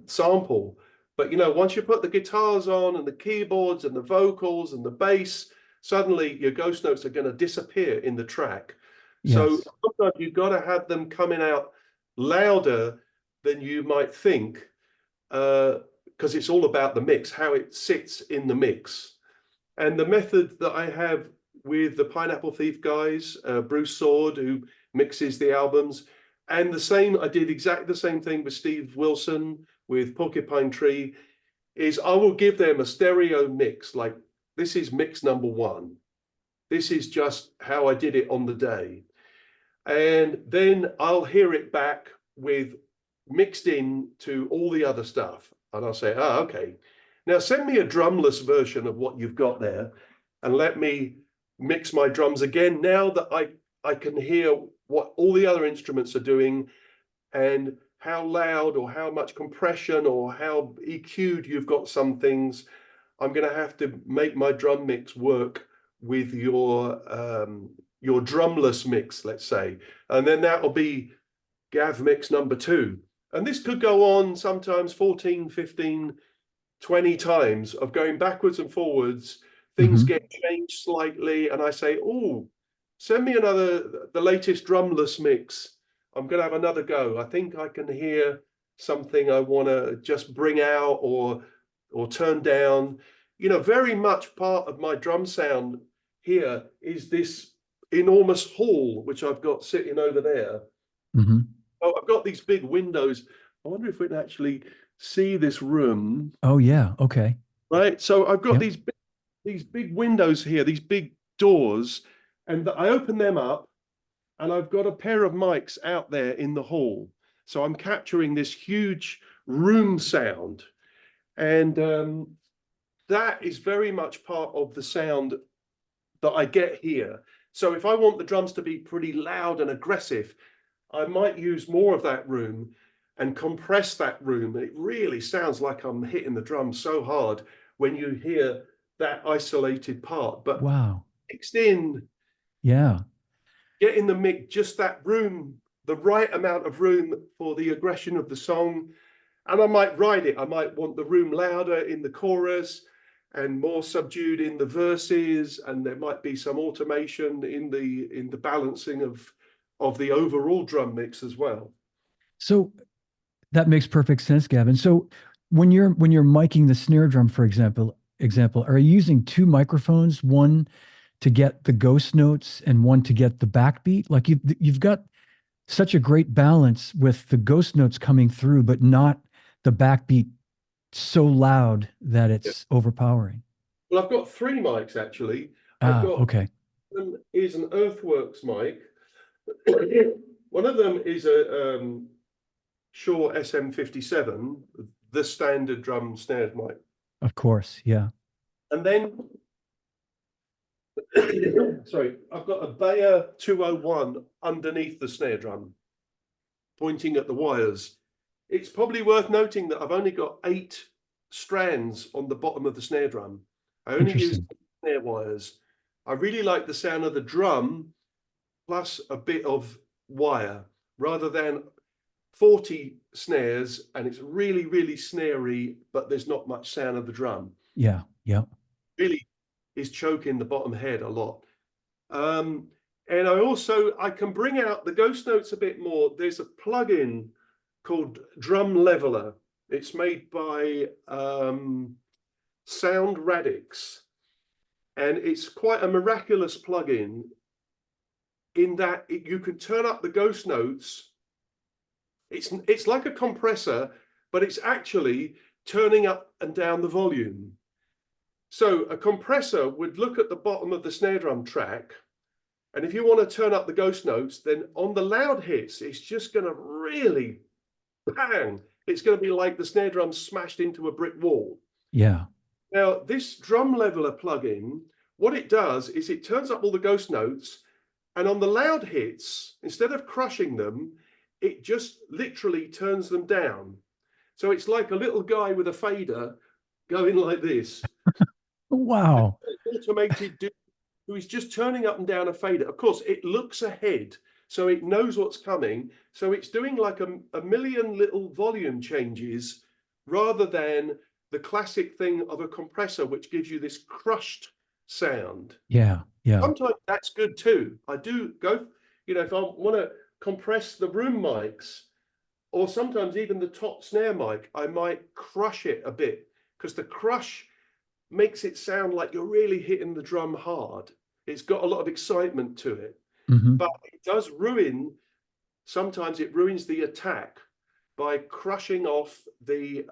sample. But once you put the guitars on and the keyboards and the vocals and the bass, suddenly your ghost notes are going to disappear in the track. So Yes. sometimes you've got to have them coming out louder than you might think, because it's all about the mix, how it sits in the mix. And the method that I have with the Pineapple Thief guys, Bruce Sword, who mixes the albums, and I did exactly the same thing with Steve Wilson, with Porcupine Tree, is I will give them a stereo mix, like this is mix number 1. This is just how I did it on the day. And then I'll hear it back with mixed in to all the other stuff. And I'll say, okay, now send me a drumless version of what you've got there and let me mix my drums again now that I can hear what all the other instruments are doing, and how loud or how much compression or how EQ'd you've got some things, I'm going to have to make my drum mix work with your drumless mix, let's say, and then that'll be Gav mix number 2. And this could go on sometimes 14, 15, 20 times of going backwards and forwards. Things get changed slightly, and I say, oh, send me the latest drumless mix. I'm going to have another go. I think I can hear something I want to just bring out or turn down. You know, very much part of my drum sound here is this enormous hall, which I've got sitting over there. Oh, I've got these big windows. I wonder if we can actually see this room. Oh, yeah. Okay. Right. So I've got these big windows here, these big doors, and I open them up, and I've got a pair of mics out there in the hall. So I'm capturing this huge room sound, and that is very much part of the sound that I get here. So if I want the drums to be pretty loud and aggressive, I might use more of that room and compress that room. It really sounds like I'm hitting the drum so hard when you hear that isolated part. But wow, mixed in, get in the mix, just that room, the right amount of room for the aggression of the song. And I might ride it. I might want the room louder in the chorus and more subdued in the verses, and there might be some automation in the balancing of the overall drum mix as well. So that makes perfect sense, Gavin. So when you're miking the snare drum, for example, are you using 2 microphones, one to get the ghost notes and one to get the backbeat? Like you've got such a great balance with the ghost notes coming through, but not the backbeat so loud that it's overpowering. Well, I've got 3 mics actually. I've got okay. one is an Earthworks mic. One of them is a Shure SM57, the standard drum snare mic. Of course, yeah. And then, sorry, I've got a Bayer 201 underneath the snare drum, pointing at the wires. It's probably worth noting that I've only got 8 strands on the bottom of the snare drum. I only use snare wires. I really like the sound of the drum plus a bit of wire rather than 40 snares and it's really, really snarey, but there's not much sound of the drum. Yeah. Really is choking the bottom head a lot. And I can bring out the ghost notes a bit more. There's a plugin called Drum Leveler. It's made by Sound Radix, and it's quite a miraculous plugin in that you can turn up the ghost notes. It's like a compressor, but it's actually turning up and down the volume. So a compressor would look at the bottom of the snare drum track, and if you want to turn up the ghost notes, then on the loud hits, it's just going to really bang. It's going to be like the snare drum smashed into a brick wall. Yeah. Now, this Drum Leveler plugin, what it does is it turns up all the ghost notes, and on the loud hits, instead of crushing them, it just literally turns them down. So it's like a little guy with a fader going like this. Wow. Automated dude who is just turning up and down a fader. Of course, it looks ahead, so it knows what's coming. So it's doing like a million little volume changes rather than the classic thing of a compressor, which gives you this crushed sound. Yeah. Sometimes that's good too. I do go, if I want to compress the room mics, or sometimes even the top snare mic, I might crush it a bit because the crush makes it sound like you're really hitting the drum hard. It's got a lot of excitement to it, but it does sometimes it ruins the attack by crushing off the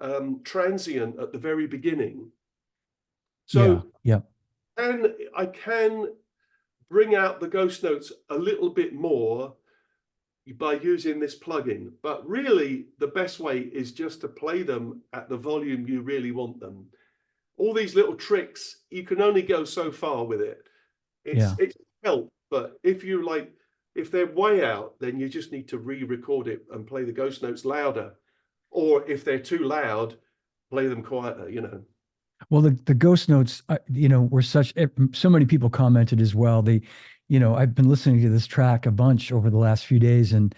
transient at the very beginning. So and I can bring out the ghost notes a little bit more by using this plugin, but really the best way is just to play them at the volume you really want them. All these little tricks, you can only go so far with it. It's help, but if you like If they're way out, then you just need to re-record it and play the ghost notes louder. Or if they're too loud, play them quieter, you know. Well, the ghost notes, were so many people commented as well. I've been listening to this track a bunch over the last few days, and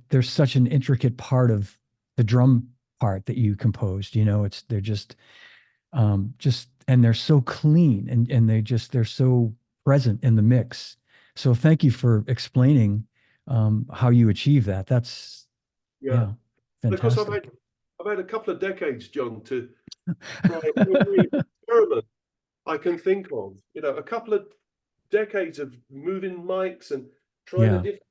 there's such an intricate part of the drum part that you composed. They're just and they're so clean, and they're so present in the mix. So thank you for explaining how you achieve that. That's Yeah. Because fantastic. I've had a couple of decades, John, to try every experiment I can think of. A couple of decades of moving mics and trying Yeah. a different,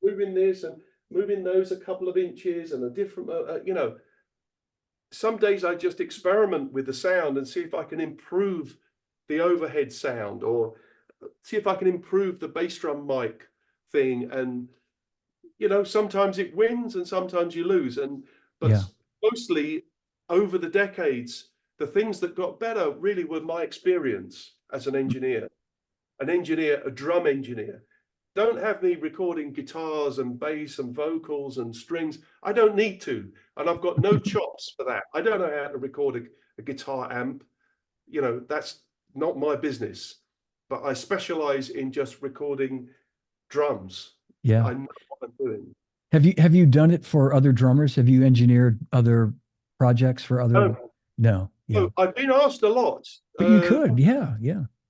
moving this and moving those a couple of inches and a different, some days I just experiment with the sound and see if I can improve the overhead sound, or see if I can improve the bass drum mic thing. And sometimes it wins and sometimes you lose. But Yeah. mostly over the decades, the things that got better really were my experience as an engineer, a drum engineer. Don't have me recording guitars and bass and vocals and strings. I don't need to. And I've got no chops for that. I don't know how to record a guitar amp. That's not my business. But I specialize in just recording drums. Yeah. I know what I'm doing. Have you done it for other drummers? Have you engineered other projects for other? No. Yeah. So I've been asked a lot. But you could. Yeah.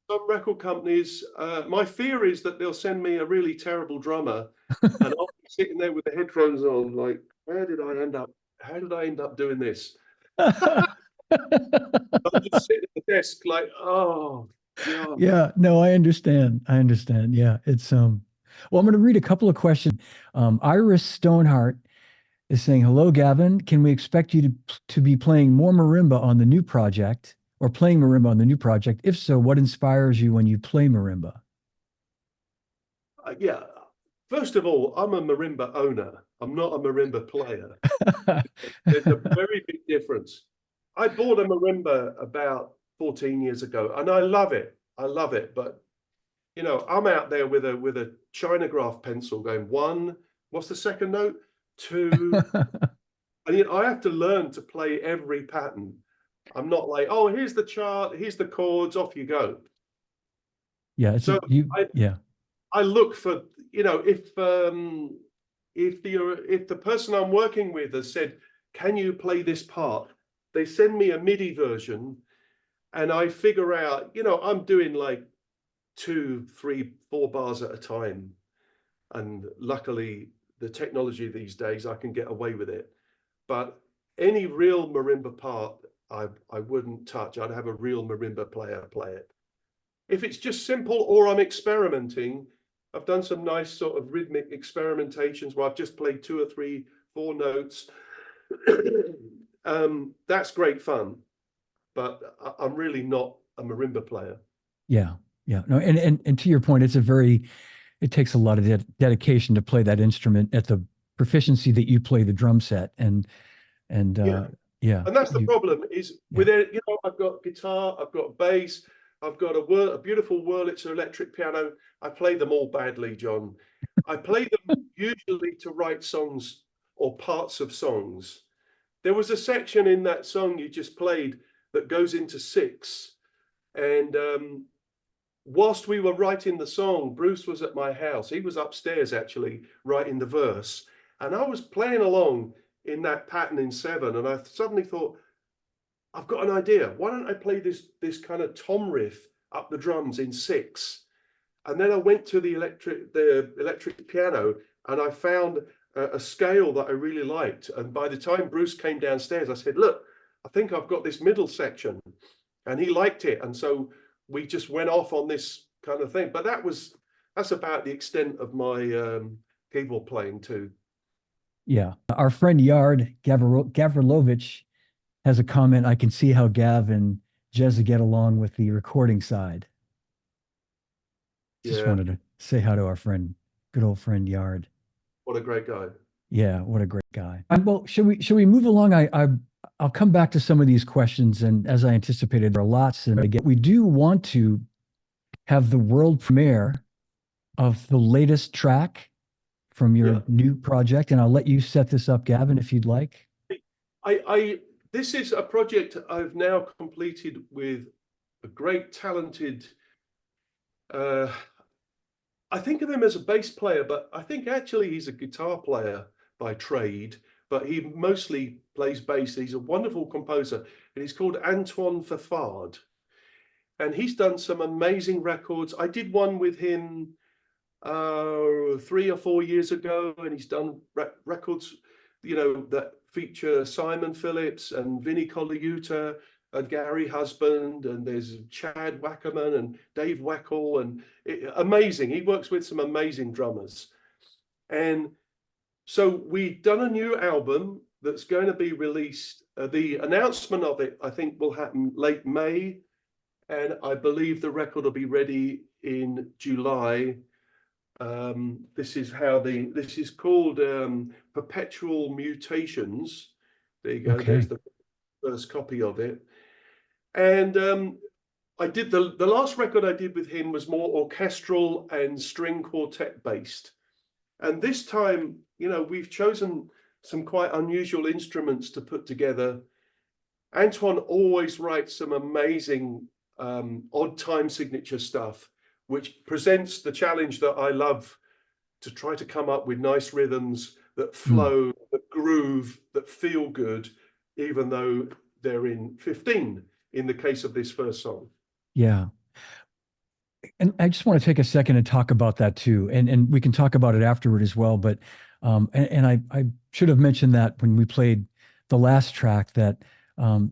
Some record companies, my fear is that they'll send me a really terrible drummer and I'll be sitting there with the headphones on, like, how did I end up doing this? I'm just sitting at the desk like, oh, God. Yeah. No, I understand. Yeah. It's well, I'm going to read a couple of questions. Iris Stoneheart is saying, "Hello, Gavin. Can we expect you to be playing more marimba on the new project, or playing marimba on the new project? If so, what inspires you when you play marimba?" Yeah. First of all, I'm a marimba owner. I'm not a marimba player. There's a very big difference. I bought a marimba about 14 years ago, and I love it. But I'm out there with a Chinograph pencil going, one, what's the second note? Two. And I have to learn to play every pattern. I'm not like, oh, here's the chart, here's the chords, off you go. Yeah. I look for, if the person I'm working with has said, can you play this part? They send me a MIDI version and I figure out, I'm doing like 2, 3, 4 bars at a time. And luckily, the technology these days, I can get away with it. But any real marimba part, I wouldn't touch. I'd have a real marimba player play it. If it's just simple or I'm experimenting, I've done some nice sort of rhythmic experimentations where I've just played 2 or 3, 4 notes. That's great fun, but I'm really not a marimba player. Yeah. No, and to your point, it takes a lot of dedication to play that instrument at the proficiency that you play the drum set. And that's the problem is with it. I've got guitar, I've got bass, I've got a beautiful Wurlitzer electric piano. I play them all badly, John. I play them usually to write songs or parts of songs. There was a section in that song you just played that goes into 6. And whilst we were writing the song, Bruce was at my house. He was upstairs actually writing the verse. And I was playing along in that pattern in 7. And I suddenly thought, I've got an idea. Why don't I play this kind of tom riff up the drums in 6? And then I went to the electric piano and I found a scale that I really liked. And by the time Bruce came downstairs, I said, look, I think I've got this middle section. And he liked it. And so we just went off on this kind of thing. But that's about the extent of my keyboard playing too. Yeah. Our friend Yard Gavrilovich has a comment. I can see how Gav and Jezza get along with the recording side. Just wanted to say hi to our friend, good old friend Yard. What a great guy. Yeah, what a great guy. Well, should we move along? I'll come back to some of these questions, and as I anticipated, there are lots, and again, we do want to have the world premiere of the latest track from your Yeah. new project, and I'll let you set this up, Gavin, if you'd like. This is a project I've now completed with a great talented, I think of him as a bass player, but I think actually he's a guitar player by trade, but he mostly plays bass. He's a wonderful composer, and he's called Antoine Fafard. And he's done some amazing records. I did one with him 3 or 4 years ago, and he's done records, that feature Simon Phillips and Vinnie Colaiuta and Gary Husband, and there's Chad Wackerman and Dave Weckl, and amazing. He works with some amazing drummers. And so we've done a new album that's going to be released. The announcement of it, I think, will happen late May, and I believe the record will be ready in July. This is called Perpetual Mutations. There you go. Okay. There's the first copy of it. And I did the last record I did with him was more orchestral and string quartet based. And this time, we've chosen some quite unusual instruments to put together. Antoine always writes some amazing odd time signature stuff, which presents the challenge that I love, to try to come up with nice rhythms that flow, that groove, that feel good, even though they're in 15 in the case of this first song. Yeah. And I just want to take a second and talk about that too. And we can talk about it afterward as well. But I should have mentioned that when we played the last track, that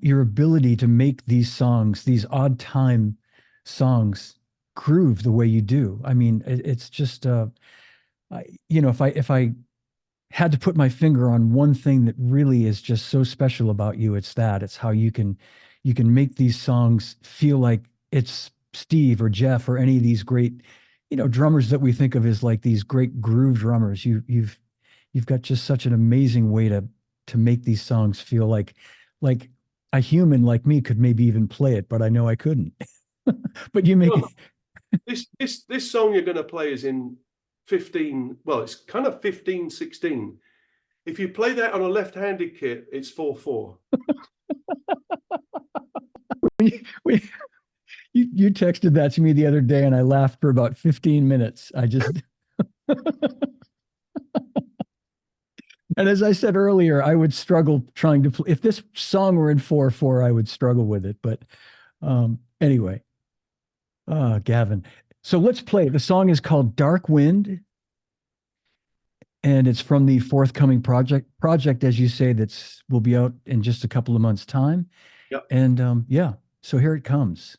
your ability to make these songs, these odd time songs, groove the way you do. I mean, it's just if I had to put my finger on one thing that really is just so special about you, it's that. It's how you can make these songs feel like it's Steve or Jeff or any of these great, drummers that we think of as like these great groove drummers. You've got just such an amazing way to make these songs feel like a human like me could maybe even play it, but I know I couldn't. But you make it. This song you're going to play is in 15. Well, it's kind of 15/16. If you play that on a left-handed kit, it's 4/4. You texted that to me the other day, and I laughed for about 15 minutes. I just, and as I said earlier, I would struggle trying to play. If this song were in 4/4, I would struggle with it. But anyway, Gavin. So let's play. The song is called Dark Wind, and it's from the forthcoming project, as you say, will be out in just a couple of months' time. Yep. And so here it comes.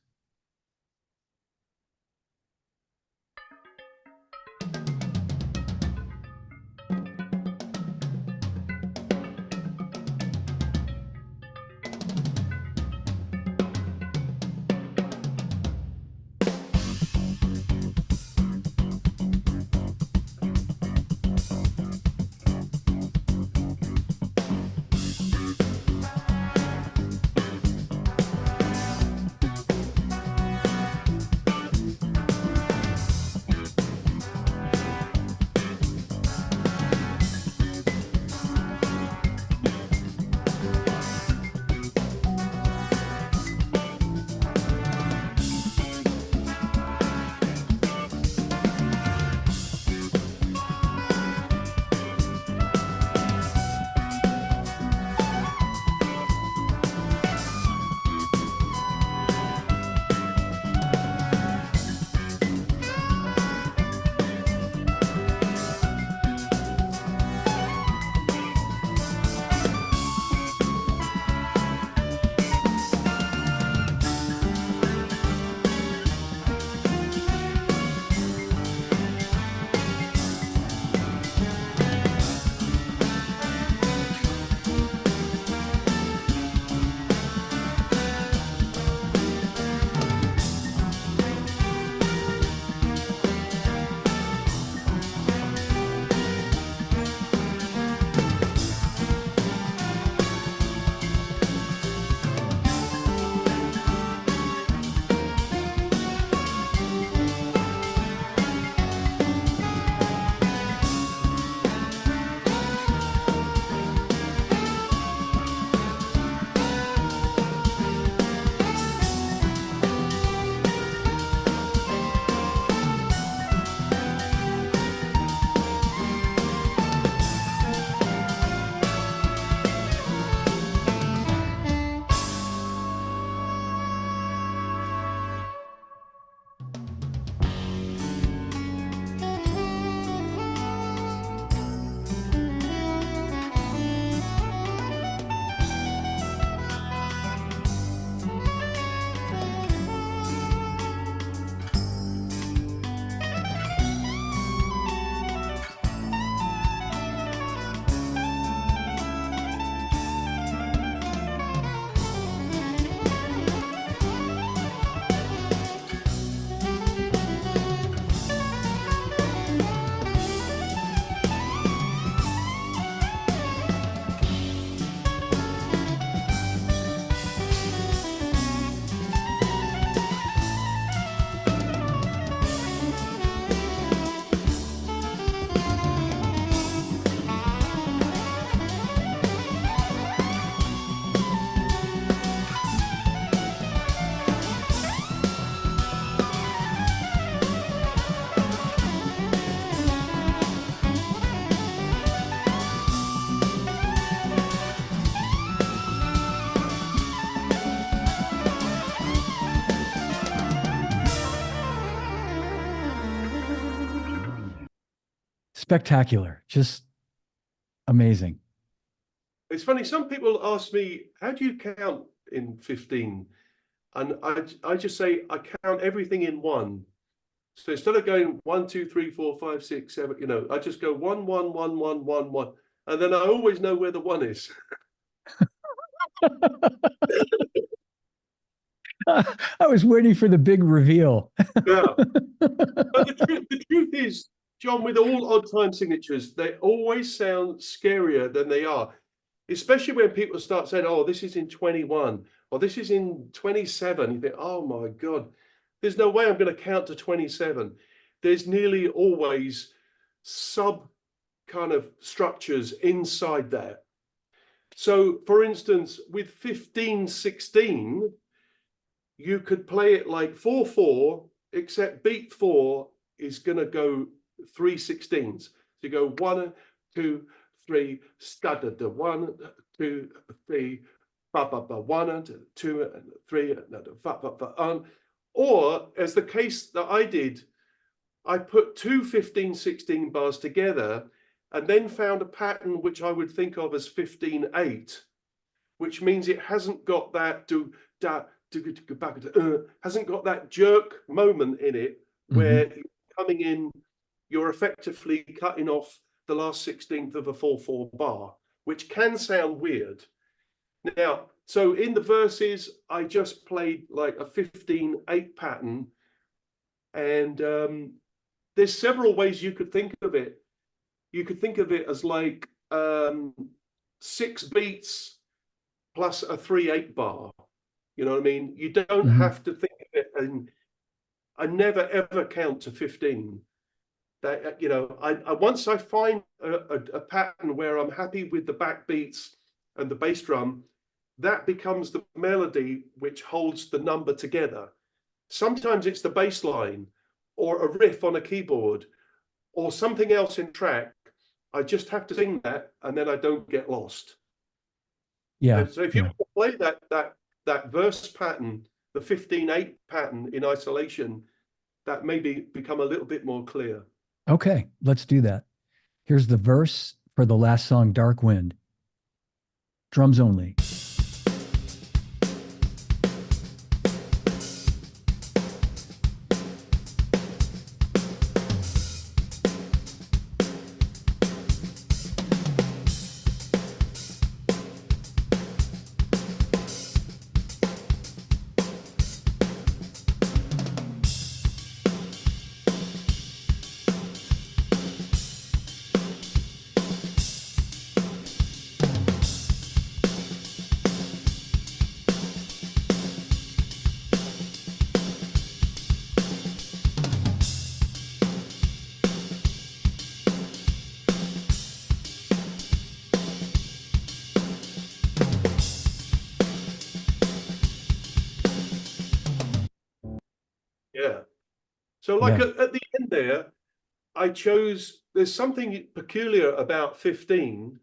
spectacular, just amazing. It's funny, some people ask me, how do you count in 15? And I just say, I count everything in one. So instead of going 1, 2, 3, 4, 5, 6, 7, you know, I just go 1, 1, 1, 1, 1, 1. And then I always know where the one is. I was waiting for the big reveal. Yeah. But the truth is, John, with all odd time signatures, they always sound scarier than they are. Especially when people start saying, oh, this is in 21, or this is in 27. You think, oh my God, there's no way I'm going to count to 27. There's nearly always sub kind of structures inside that. So for instance, with 15/16, you could play it like 4/4, except beat 4 is going to go 3/16. So you go 1, 2, 3, stud the 1, 2, 3, ba ba ba 1, 2, 3, fa fa fa. Or as the case that I did, I put two 15/16 bars together and then found a pattern which I would think of as 15/8, which means it hasn't got that hasn't got that jerk moment in it where you're coming in, you're effectively cutting off the last 16th of a 4/4 bar, which can sound weird. Now, so in the verses, I just played like a 15/8 pattern, and there's several ways you could think of it. You could think of it as like 6 beats plus a 3/8 bar. You know what I mean? You don't have to think of it, and I never ever count to 15. That, you know, I once I find a pattern where I'm happy with the backbeats and the bass drum, that becomes the melody which holds the number together. Sometimes it's the bass line or a riff on a keyboard or something else in track. I just have to sing that, and then I don't get lost. Yeah. So if you play that verse pattern, the 15/8 pattern in isolation, that maybe become a little bit more clear. Okay, let's do that. Here's the verse for the last song, Dark Wind. Drums only. Yeah. So like at the end there, I chose, there's something peculiar about 15,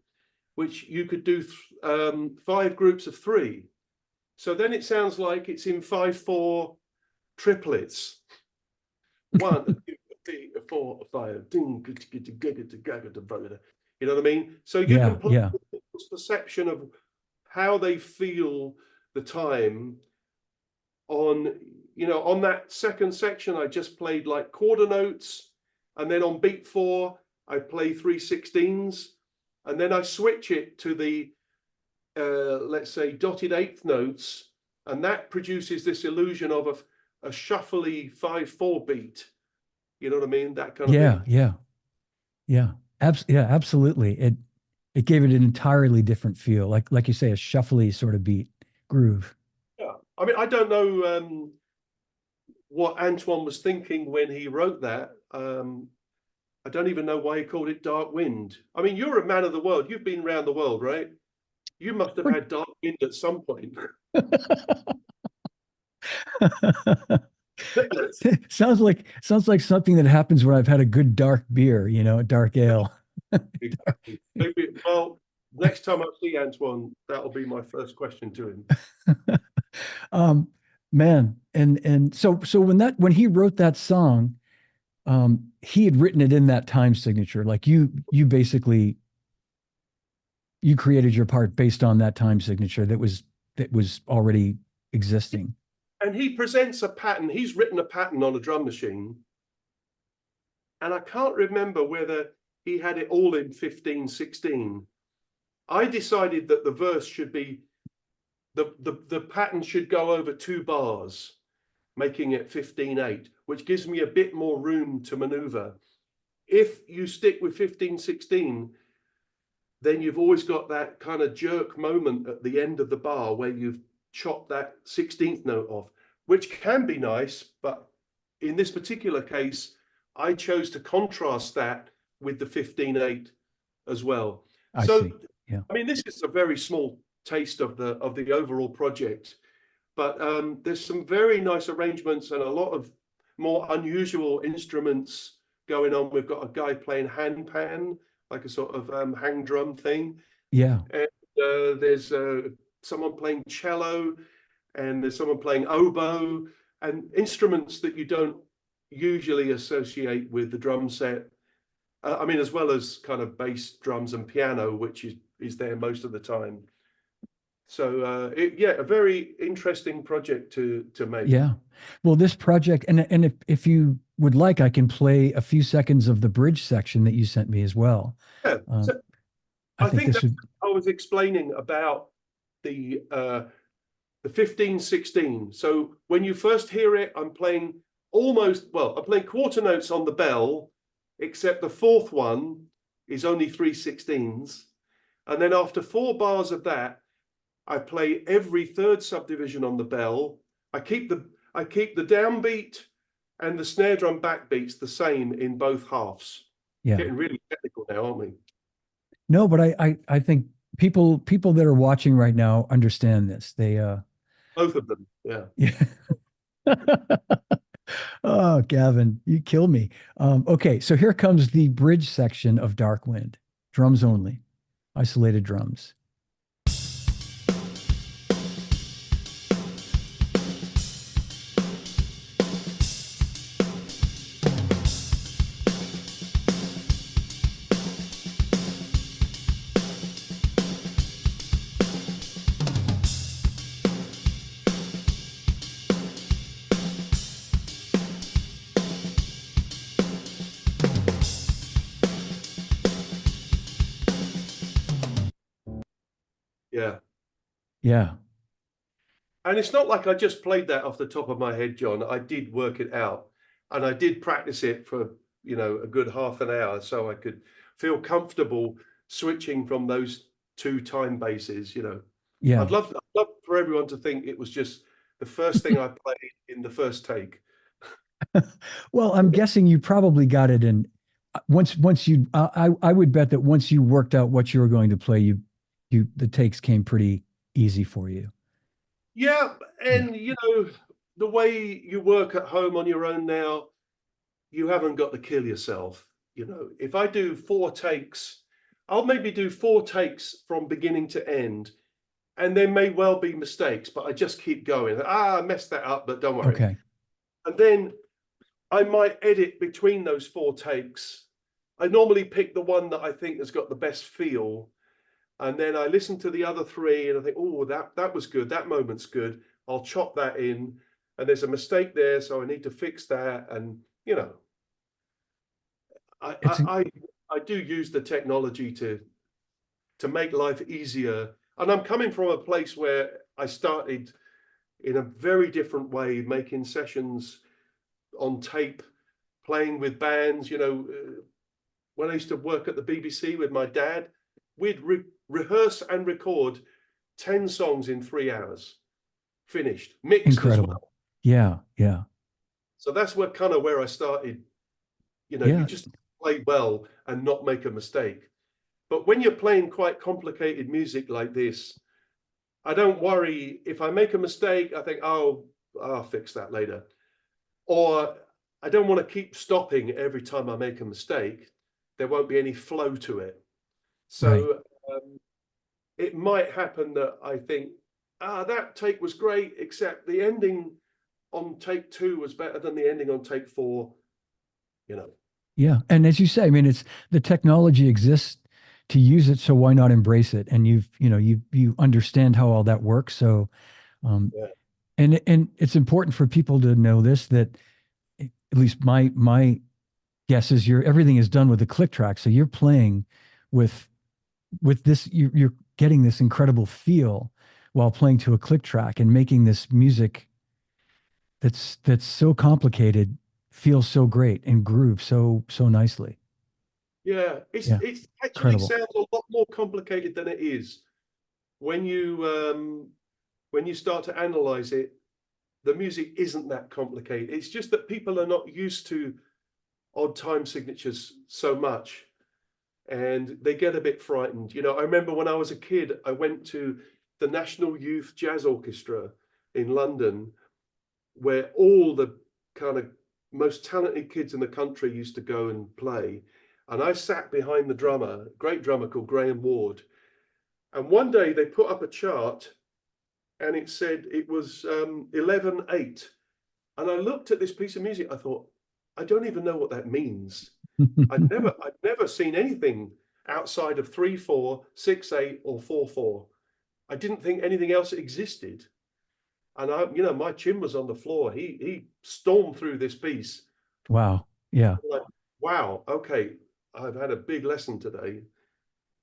which you could do 5 groups of 3. So then it sounds like it's in 5/4 triplets. 1, 2, 3, 4, 5. You know what I mean? So you can play people's perception of how they feel the time on, you know, on that second section. I just played like quarter notes, and then on beat 4 I play 3/16s, and then I switch it to the let's say dotted 8th notes, and that produces this illusion of a shuffly 5/4 beat. You know what I mean? That kind of thing. Yeah, absolutely. It gave it an entirely different feel, like you say, a shuffly sort of beat groove. Yeah, I mean, I don't know what Antoine was thinking when he wrote that. I don't even know why he called it Dark Wind. I mean, you're a man of the world. You've been around the world, right? You must have had Dark Wind at some point. sounds like something that happens when I've had a good dark beer, you know, a dark ale. Exactly. Maybe, well, next time I see Antoine, that'll be my first question to him. Man, and so when he wrote that song, he had written it in that time signature. Like you basically you created your part based on that time signature that was already existing. And he presents a pattern. He's written a pattern on a drum machine. And I can't remember whether he had it all in 15/16. I decided that the verse should be, the pattern should go over 2 bars, making it 15/8, which gives me a bit more room to maneuver. If you stick with 15/16, then you've always got that kind of jerk moment at the end of the bar where you've chopped that 16th note off, which can be nice, but in this particular case, I chose to contrast that with the 15/8 as well. I So, see. Yeah. I mean, this is a very small taste of the overall project, but there's some very nice arrangements and a lot of more unusual instruments going on. We've got a guy playing handpan, like a sort of hang drum thing. Yeah. And there's someone playing cello, and there's someone playing oboe, and instruments that you don't usually associate with the drum set. I mean, as well as kind of bass, drums, and piano, which is there most of the time. So a very interesting project to make. Yeah. Well, this project, and if you would like, I can play a few seconds of the bridge section that you sent me as well. Yeah. So I I think think this that would. I was explaining about the 15/16. So when you first hear it, I'm playing quarter notes on the bell, except the fourth one is only 3/16. And then after 4 bars of that, I play every third subdivision on the bell. I keep the downbeat and the snare drum backbeats the same in both halves. Yeah. Getting really technical now, aren't we? No, but I think people that are watching right now understand this. They Both of them, yeah. yeah. Oh, Gavin, you kill me. Okay, so here comes the bridge section of Dark Wind. Drums only, isolated drums. Yeah. Yeah. And it's not like I just played that off the top of my head, John. I did work it out, and I did practice it for, a good half an hour so I could feel comfortable switching from those 2 time bases. Yeah. I'd love for everyone to think it was just the first thing I played in the first take. Well, I'm guessing you probably got it in once you I would bet that once you worked out what you were going to play, the takes came pretty easy for you. Yeah, and the way you work at home on your own now, you haven't got to kill yourself. If I do 4 takes, I'll maybe do 4 takes from beginning to end, and there may well be mistakes, but I just keep going. I messed that up, but don't worry. Okay. And then I might edit between those 4 takes. I normally pick the one that I think has got the best feel, and then I listen to the other 3 and I think, oh, that was good. That moment's good. I'll chop that in, and there's a mistake there, so I need to fix that. And I do use the technology to make life easier. And I'm coming from a place where I started in a very different way, making sessions on tape, playing with bands. When I used to work at the BBC with my dad, we'd rehearse and record 10 songs in 3 hours, finished, mixed Incredible. as well. Yeah, yeah. So that's where I started. Yeah. You just play well and not make a mistake. But when you're playing quite complicated music like this, I don't worry. If I make a mistake, I think, oh, I'll fix that later. Or I don't want to keep stopping every time I make a mistake. There won't be any flow to it. So it might happen that I think, that take was great, except the ending on take 2 was better than the ending on take 4. you know. Yeah. And as you say, I mean, it's the technology exists to use it. So why not embrace it? And you understand how all that works. So, Yeah. and it's important for people to know this, that at least my guess is everything is done with a click track. So you're playing with this, you're getting this incredible feel while playing to a click track and making this music that's so complicated feel so great and groove so nicely. Yeah, Yeah, it's actually incredible. sounds a lot more complicated than it is. When you start to analyze it, the music isn't that complicated. It's just that people are not used to odd time signatures so much, and they get a bit frightened. I remember when I was a kid, I went to the National Youth Jazz Orchestra in London, where all the kind of most talented kids in the country used to go and play. And I sat behind the drummer, great drummer called Graham Ward. And one day they put up a chart and it said it was 11/8. And I looked at this piece of music. I thought, I don't even know what that means. I'd never seen anything outside of 3/4, 6/8, or 4/4. I didn't think anything else existed. And my chin was on the floor. He stormed through this piece. Wow. Yeah. Like, wow, okay, I've had a big lesson today.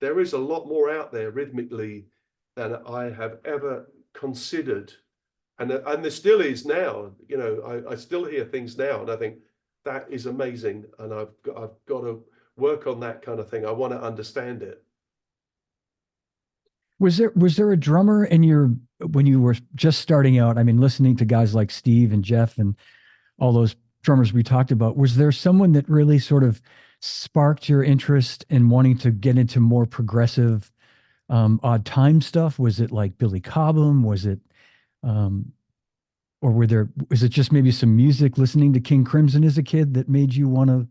There is a lot more out there rhythmically than I have ever considered. And there still is now. I still hear things now, and I think that is amazing. And I've got to work on that kind of thing. I want to understand it. Was there a drummer when you were just starting out? I mean, listening to guys like Steve and Jeff and all those drummers we talked about, was there someone that really sort of sparked your interest in wanting to get into more progressive, odd time stuff? Was it like Billy Cobham? Was it, or was it just maybe some music, listening to King Crimson as a kid, that made you want to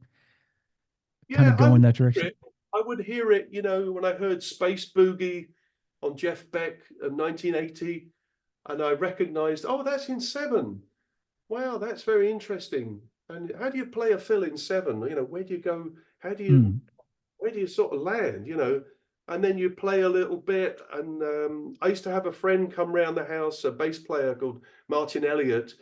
kind Yeah, of go in that direction? I would hear it, when I heard Space Boogie on Jeff Beck in 1980, and I recognized, oh, that's in 7. Wow, that's very interesting. And how do you play a fill in 7? Where do you go? Mm, Where do you sort of land? And then you play a little bit. And I used to have a friend come round the house, a bass player called Martin Elliott,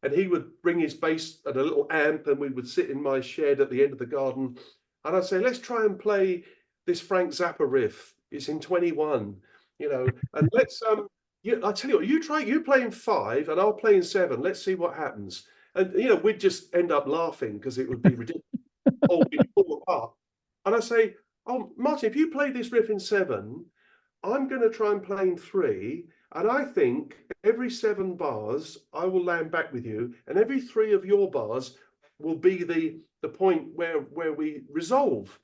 and he would bring his bass and a little amp, and we would sit in my shed at the end of the garden. And I'd say, let's try and play this Frank Zappa riff. It's in 21, and let's I tell you what, you play in 5 and I'll play in 7. Let's see what happens. And we'd just end up laughing because it would be ridiculous. Or we'd fall apart. And I say, oh, Martin, if you play this riff in 7, I'm going to try and play in 3. And I think every 7 bars I will land back with you, and every 3 of your bars will be the point where we resolve.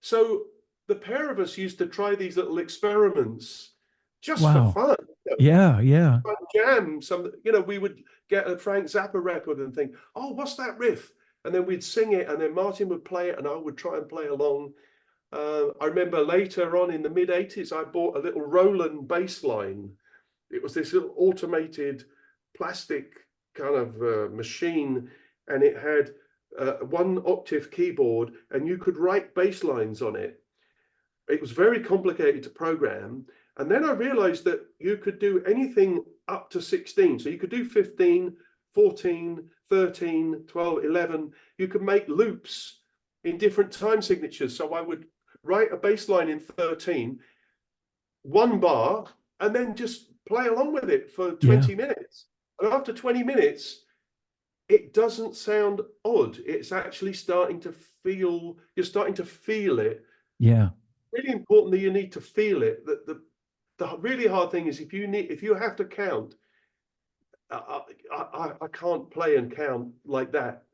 So the pair of us used to try these little experiments just for wow. fun. Yeah. Yeah. Jam we would get a Frank Zappa record and think, oh, what's that riff? And then we'd sing it, and then Martin would play it, and I would try and play along. I remember later on in the mid-80s, I bought a little Roland bass line. It was this little automated plastic kind of machine, and it had 1-octave keyboard, and you could write bass lines on it. It was very complicated to program. And then I realized that you could do anything up to 16. So you could do 15, 14, 13, 12, 11. You could make loops in different time signatures. So I would write a bass line in 13, 1 bar, and then just play along with it for 20 minutes. And after 20 minutes, it doesn't sound odd. It's actually starting to feel, you're starting to feel it. Yeah. Really important that you need to feel it. That the really hard thing is if you have to count. I can't play and count like that.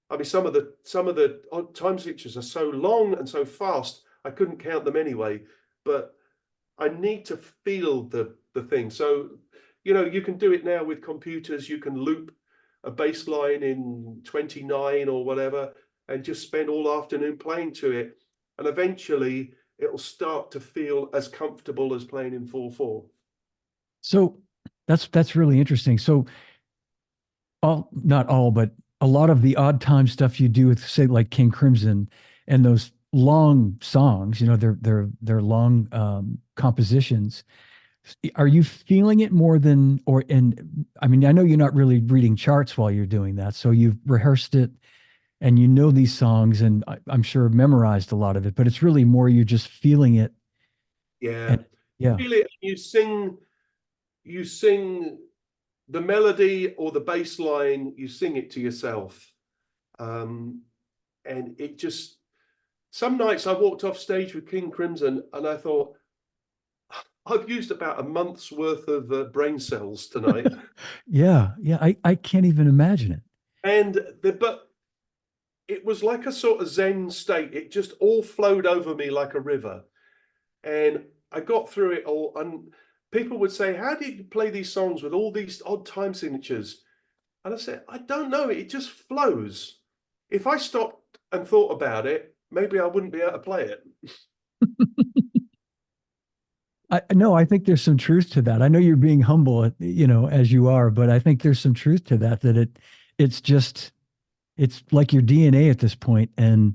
I mean, some of the time signatures are so long and so fast, I couldn't count them anyway. But I need to feel the thing. So, you can do it now with computers. You can loop a bass line in 29 or whatever, and just spend all afternoon playing to it, and eventually it'll start to feel as comfortable as playing in 4/4. So that's really interesting. So not all, but a lot of the odd time stuff you do with, say, like King Crimson and those long songs, they're long compositions. Are you feeling it more than, or, and I mean, I know you're not really reading charts while you're doing that. So you've rehearsed it and you know these songs, and I'm sure memorized a lot of it, but it's really more you're just feeling it. Yeah. And yeah, Feel it, you sing the melody or the bass line, you sing it to yourself. And it just, some nights I walked off stage with King Crimson and I thought, I've used about a month's worth of brain cells tonight. yeah, yeah. I can't even imagine it. But it was like a sort of Zen state. It just all flowed over me like a river. And I got through it all. And people would say, how do you play these songs with all these odd time signatures? And I said, I don't know. It just flows. If I stopped and thought about it, maybe I wouldn't be able to play it. I think there's some truth to that. I know you're being humble, as you are, but I think there's some truth to that, it's just, it's like your DNA at this point, and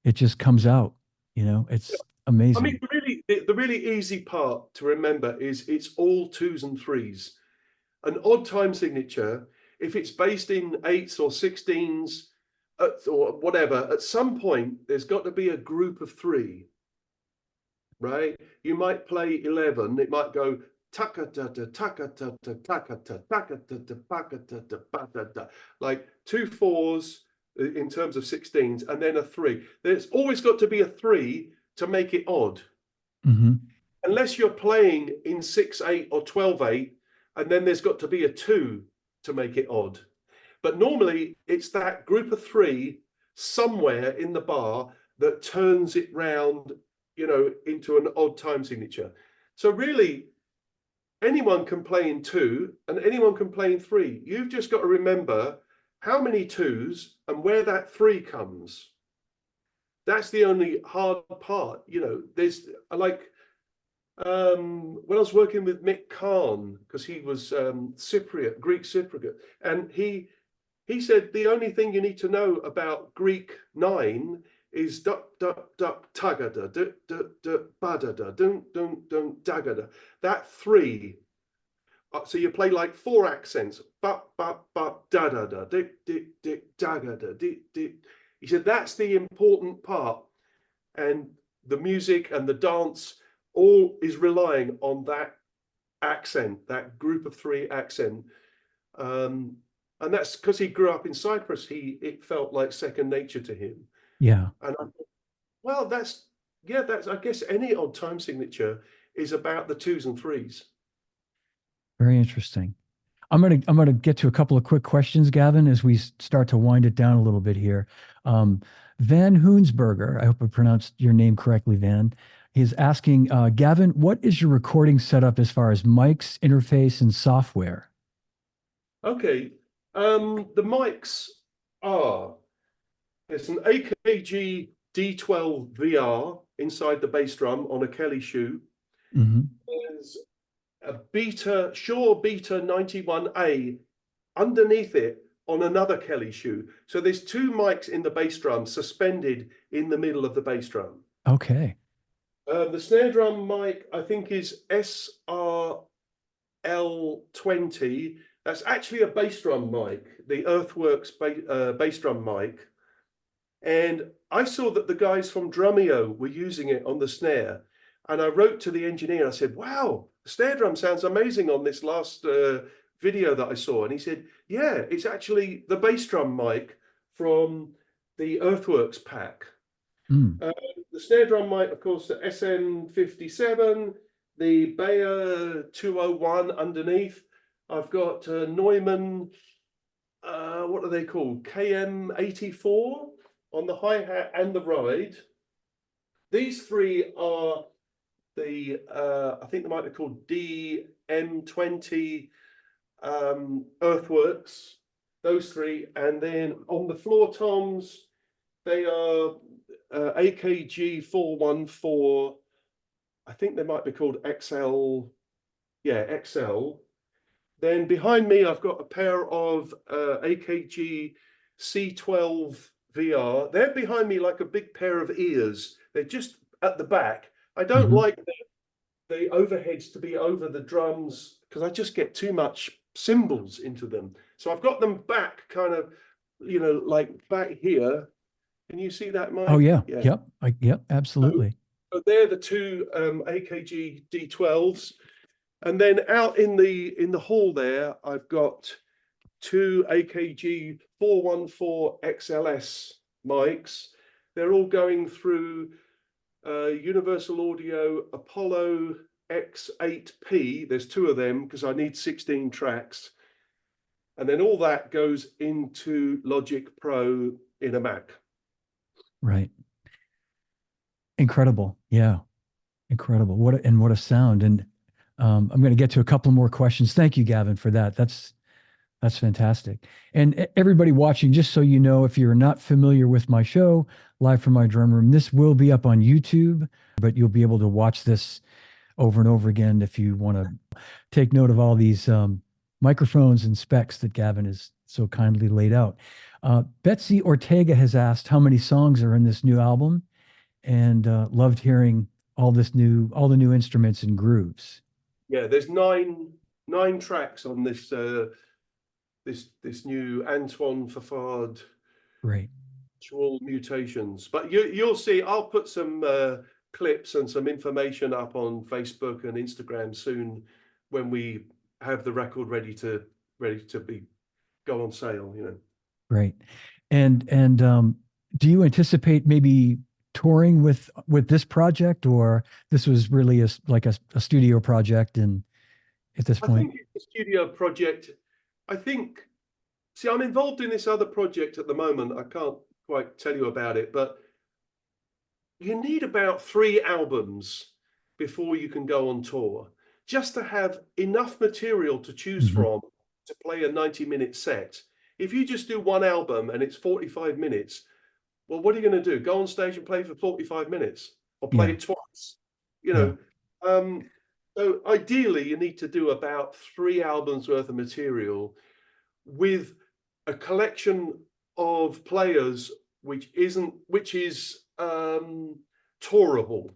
it just comes out, it's I amazing. mean, the really easy part to remember is it's all twos and threes. An odd time signature, if it's based in eights or 16s or whatever, at some point there's got to be a group of three, right? You might play 11, it might go taka-ta-ta, taka-ta-ta, taka-ta, taka-ta-ta, taka-ta-ta, ba-da-da, like 2 4s in terms of 16s, and then a 3. There's always got to be a 3 to make it odd. Mm-hmm. Unless you're playing in 6/8 or 12/8, and then there's got to be a 2 to make it odd. But normally it's that group of 3 somewhere in the bar that turns it round, into an odd time signature. So really, anyone can play in 2 and anyone can play in 3. You've just got to remember how many 2s and where that 3 comes. That's the only hard part. There's like, when I was working with Mick Kahn, because he was Cypriot, Greek Cypriot, and he said the only thing you need to know about Greek 9 is duck duck duck tagada duck duck duck badada dun dun dun dagada. That 3. So you play like 4 accents. Ba ba ba da da da dick dick dick dagada dick dick. He said that's the important part, and the music and the dance all is relying on that accent, that group of 3 accent. And that's because he grew up in Cyprus. It felt like second nature to him. Yeah. And I thought, well, that's I guess any odd time signature is about the 2s and 3s. Very interesting. I'm gonna get to a couple of quick questions, Gavin, as we start to wind it down a little bit here. Van Hoonsberger, I hope I pronounced your name correctly, Van. He's asking, Gavin, what is your recording setup as far as mics, interface, and software? Okay, the mics are, there's an AKG D12 VR inside the bass drum on a Kelly shoe. Mm-hmm. There's a Shure Beta 91A underneath it on another Kelly shoe. So there's 2 mics in the bass drum suspended in the middle of the bass drum. Okay. The snare drum mic, I think, is SRL20. That's actually a bass drum mic, the Earthworks bass drum mic. And I saw that the guys from Drumeo were using it on the snare. And I wrote to the engineer, I said, wow, the snare drum sounds amazing on this last video that I saw. And he said, yeah, it's actually the bass drum mic from the Earthworks pack. Mm. The snare drum mic, of course, the SM57, the Bayer 201 underneath. I've got Neumann, what are they called? KM84 on the hi-hat and the ride. These 3 are the, I think they might be called DM20 Earthworks, those 3. And then on the floor toms, they are AKG 414. I think they might be called XL. Yeah, XL. Then behind me, I've got a pair of AKG C12 VR. They're behind me like a big pair of ears. They're just at the back. I don't Mhm. like the overheads to be over the drums because I just get too much cymbals into them. So I've got them back kind of, like back here. Can you see that, Mike? Oh yeah. Yeah. Yep. Yep. Absolutely. So they're the two AKG D12s. And then out in the hall there, I've got two AKG 414 XLS mics. They're all going through Universal Audio Apollo X8P. There's two of them because I need 16 tracks. And then all that goes into Logic Pro in a Mac. Right. Incredible. Yeah. Incredible. What a sound. And I'm going to get to a couple more questions. Thank you, Gavin, for that. That's fantastic. And everybody watching, just so you know, if you're not familiar with my show, Live from My Drum Room, this will be up on YouTube, but you'll be able to watch this over and over again if you want to take note of all these microphones and specs that Gavin has so kindly laid out. Betsy Ortega has asked how many songs are in this new album, and loved hearing all the new instruments and grooves. Yeah, there's nine tracks on this this new Antoine Fafard Great. Perpetual Mutations. But you'll see, I'll put some clips and some information up on Facebook and Instagram soon when we have the record ready to be go on sale. Great. And do you anticipate maybe touring with this project, or this was really like a studio project and at this I point? think it's a studio project. See, I'm involved in this other project at the moment. I can't quite tell you about it, but you need about 3 albums before you can go on tour, just to have enough material to choose Mhm. from to play a 90-minute set. If you just do one album and it's 45 minutes, well, what are you going to do? Go on stage and play for 45 minutes or play Yeah. it twice? Yeah. So ideally, you need to do about 3 albums worth of material with a collection of players which is tourable.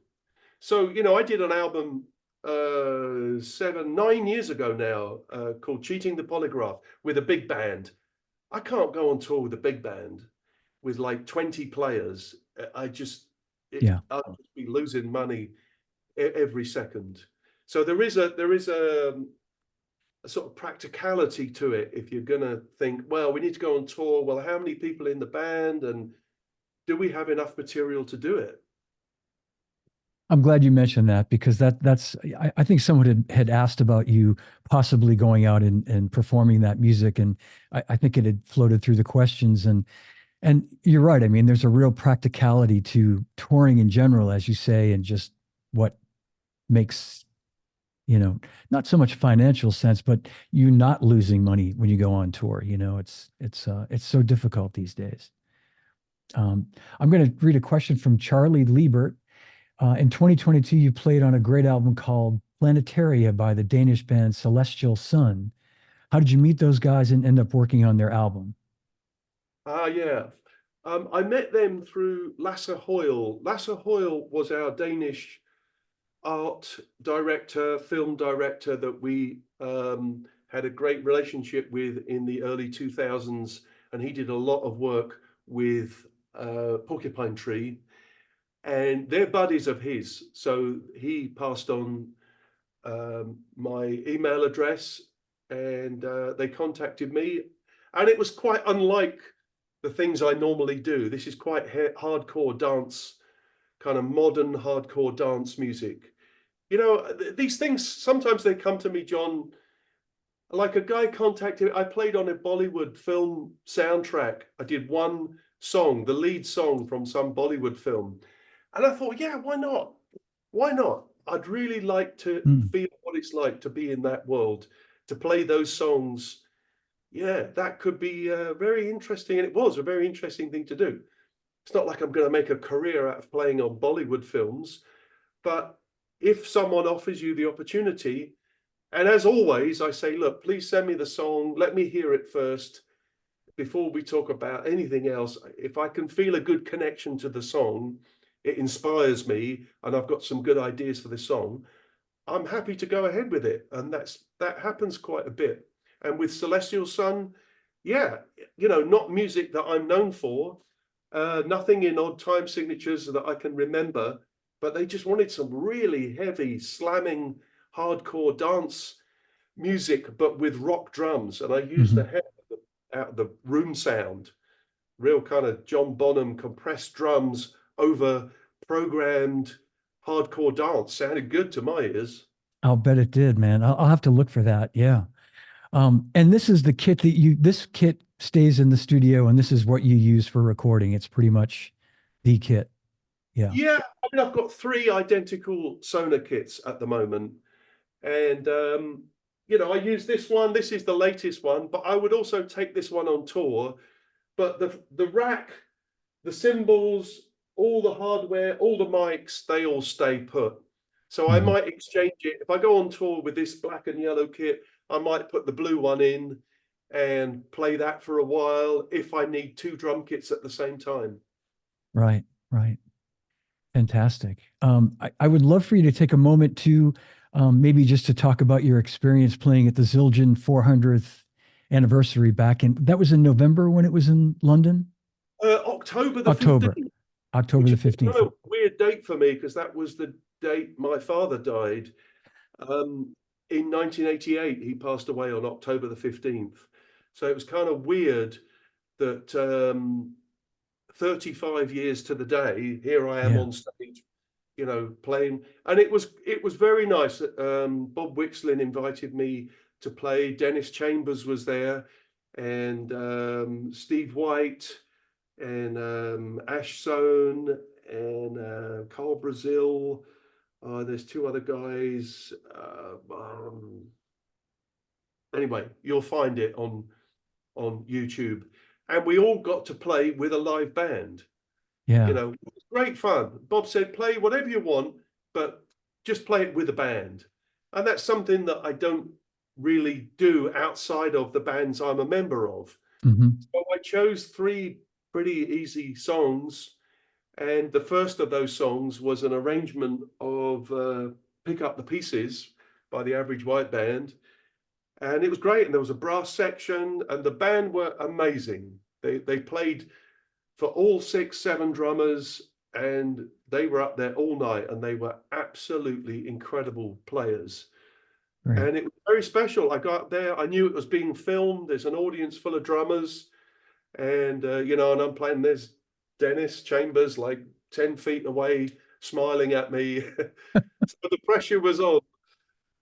So I did an album 9 years ago now called Cheating the Polygraph with a big band. I can't go on tour with a big band with like 20 players. I'd just be losing money every second. So there is a sort of practicality to it. If you're gonna think, well, we need to go on tour, well, how many people in the band, and do we have enough material to do it? I'm glad you mentioned that, because I think someone had asked about you possibly going out and performing that music. And I think it had floated through the questions, and you're right. I mean, there's a real practicality to touring in general, as you say, and just what makes, not so much financial sense, but you not losing money when you go on tour. It's so difficult these days. I'm going to read a question from Charlie Liebert. In 2022, you played on a great album called Planetaria by the Danish band Celestial Sun. How did you meet those guys and end up working on their album? Yeah. I met them through Lasse Hoyle. Lasse Hoyle was our Danish art director, film director that we had a great relationship with in the early 2000s. And he did a lot of work with Porcupine Tree. And they're buddies of his. So he passed on my email address, and they contacted me. And it was quite unlike the things I normally do. This is quite hardcore dance, kind of modern hardcore dance music. These things, sometimes they come to me, John, like a guy contacted, I played on a Bollywood film soundtrack. I did one song, the lead song from some Bollywood film. And I thought, yeah, why not? Why not? I'd really like to feel what it's like to be in that world, to play those songs. Yeah, that could be very interesting. And it was a very interesting thing to do. It's not like I'm going to make a career out of playing on Bollywood films, but if someone offers you the opportunity, and as always, I say, look, please send me the song, let me hear it first. before we talk about anything else, if I can feel a good connection to the song, it inspires me, and I've got some good ideas for the song, I'm happy to go ahead with it. And that happens quite a bit. And with Celestial Sun, yeah, not music that I'm known for, nothing in odd time signatures that I can remember, but they just wanted some really heavy, slamming, hardcore dance music, but with rock drums. And I used the head out of the room sound, real kind of John Bonham compressed drums over programmed hardcore dance. Sounded good to my ears. I'll bet it did, man. I'll have to look for that. Yeah. And this is the kit this kit stays in the studio, and this is what you use for recording. It's pretty much the kit. Yeah. Yeah, I mean, I've got 3 identical Sonar kits at the moment. And, I use this one. This is the latest one, but I would also take this one on tour. But the rack, the cymbals, all the hardware, all the mics, they all stay put. So I might exchange it. If I go on tour with this black and yellow kit, I might put the blue one in and play that for a while if I need 2 drum kits at the same time. Right. Fantastic. I would love for you to take a moment to maybe just to talk about your experience playing at the Zildjian 400th anniversary that was in November when it was in London? October the October. 15th. October the Which is 15th. kind of a weird date for me, because that was the date my father died. In 1988, he passed away on October the 15th. So it was kind of weird that 35 years to the day, here I am on stage, playing. And it was very nice. Bob Wixlin invited me to play. Dennis Chambers was there, and Steve White, and Ash Sohn, and Carl Brazil. There's 2 other guys. Anyway, you'll find it on YouTube. And we all got to play with a live band. Yeah. It was great fun. Bob said, play whatever you want, but just play it with a band. And that's something that I don't really do outside of the bands I'm a member of. So I chose 3 pretty easy songs. And the first of those songs was an arrangement of Pick Up the Pieces by the Average White Band. And it was great. And there was a brass section, and the band were amazing. They played for all 6, 7 drummers, and they were up there all night, and they were absolutely incredible players. Right. And it was very special. I got there, I knew it was being filmed. There's an audience full of drummers, and and I'm playing. There's Dennis Chambers like 10 feet away, smiling at me. So the pressure was on.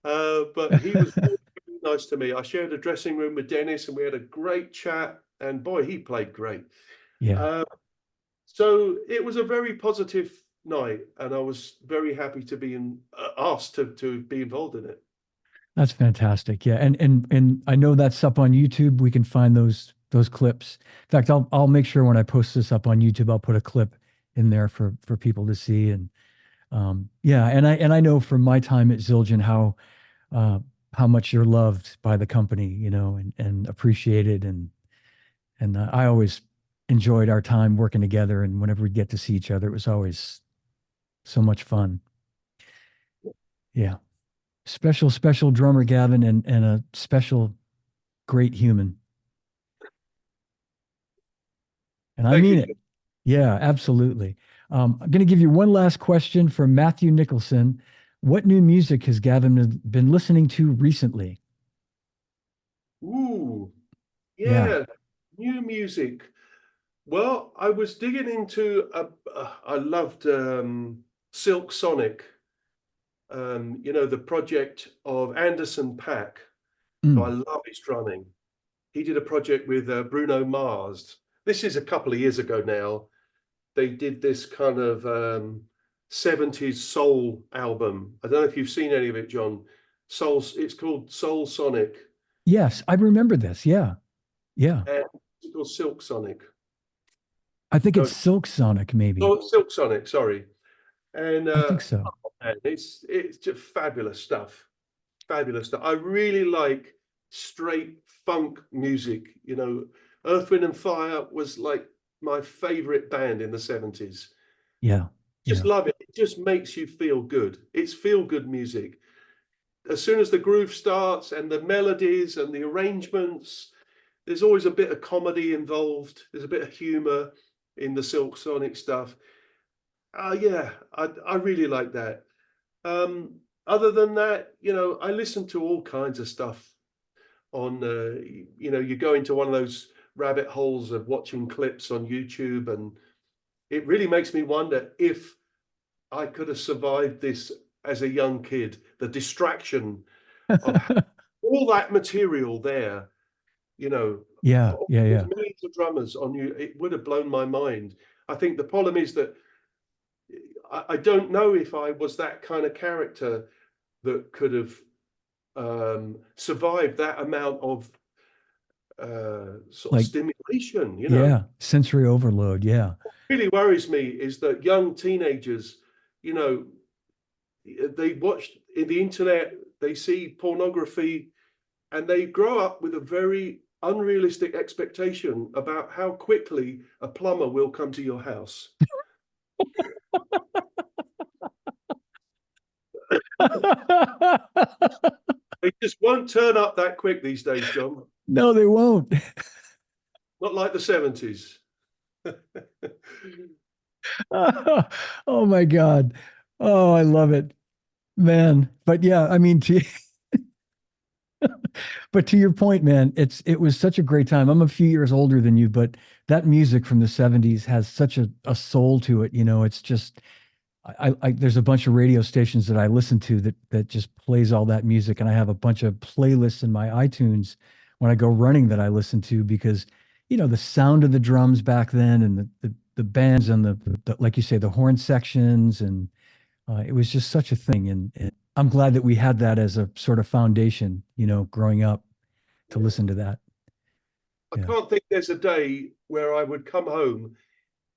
But he was very nice to me. I shared a dressing room with Dennis, and we had a great chat. And boy, he played great. Yeah. So it was a very positive night, and I was very happy to be asked to be involved in it. That's fantastic. Yeah. And I know that's up on YouTube. We can find those clips. In fact, I'll make sure when I post this up on YouTube, I'll put a clip in there for people to see. And and I know from my time at Zildjian how much you're loved by the company, and appreciated, and I always enjoyed our time working together, and whenever we'd get to see each other, it was always so much fun. Yeah. Special drummer, Gavin, and a special, great human. And I mean it. Yeah, absolutely. I'm going to give you one last question from Matthew Nicholson. What new music has Gavin been listening to recently? Ooh, yeah. New music. Well, I was digging into, I loved Silk Sonic, the project of Anderson .Paak. So I love his drumming. He did a project with Bruno Mars. This is a couple of years ago now. They did this kind of 70s soul album. I don't know if you've seen any of it, John. It's called Soul Sonic. Yes, I remember this. Yeah. And it's called Silk Sonic. I think it's Silk Sonic, maybe. Oh, Silk Sonic, sorry. And I think so. It's just fabulous stuff. Fabulous stuff. I really like straight funk music, Earth, Wind and Fire was like my favorite band in the 70s. Yeah. Just love it. It just makes you feel good. It's feel good music. As soon as the groove starts and the melodies and the arrangements, there's always a bit of comedy involved. There's a bit of humor in the Silk Sonic stuff. Yeah, I really like that. Other than that, I listen to all kinds of stuff on, you go into one of those rabbit holes of watching clips on YouTube, and it really makes me wonder if I could have survived this as a young kid, the distraction of all that material there, Yeah. there's millions of drummers on you. It would have blown my mind. I think the problem is that I don't know if I was that kind of character that could have survived that amount of sort of stimulation, Yeah, sensory overload. Yeah. What really worries me is that young teenagers, they watch in the internet, they see pornography, and they grow up with a very unrealistic expectation about how quickly a plumber will come to your house. They just won't turn up that quick these days, John. No, they won't. Not like the 70s. Oh my God. Oh, I love it, man. But yeah, I mean, but to your point, man, it was such a great time. I'm a few years older than you, but that music from the 70s has such a soul to it. It's just, there's a bunch of radio stations that I listen to that just plays all that music. And I have a bunch of playlists in my iTunes when I go running that I listen to because, the sound of the drums back then and the bands and the like you say, the horn sections. And it was just such a thing. And I'm glad that we had that as a sort of foundation, growing up to listen to that. I can't think there's a day where I would come home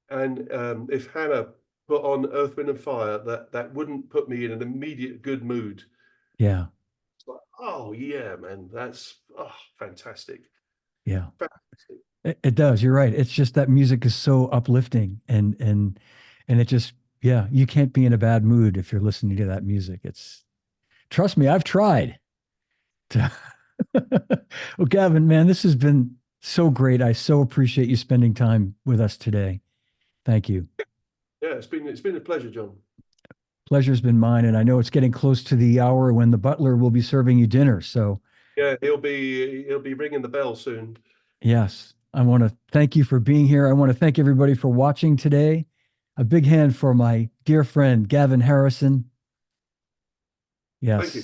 and if Hannah put on Earth, Wind and Fire, that wouldn't put me in an immediate good mood. Yeah. It's like, oh yeah, man, that's fantastic. Yeah. Fantastic. It does. You're right. It's just that music is so uplifting and it just, yeah, you can't be in a bad mood if you're listening to that music. Trust me, I've tried. Well, Gavin, man, this has been so great. I so appreciate you spending time with us today. Thank you. Yeah, it's been a pleasure, John. Pleasure's been mine, and I know it's getting close to the hour when the butler will be serving you dinner. So yeah, he'll be ringing the bell soon. Yes, I want to thank you for being here. I want to thank everybody for watching today. A big hand for my dear friend Gavin Harrison. Yes. Thank you.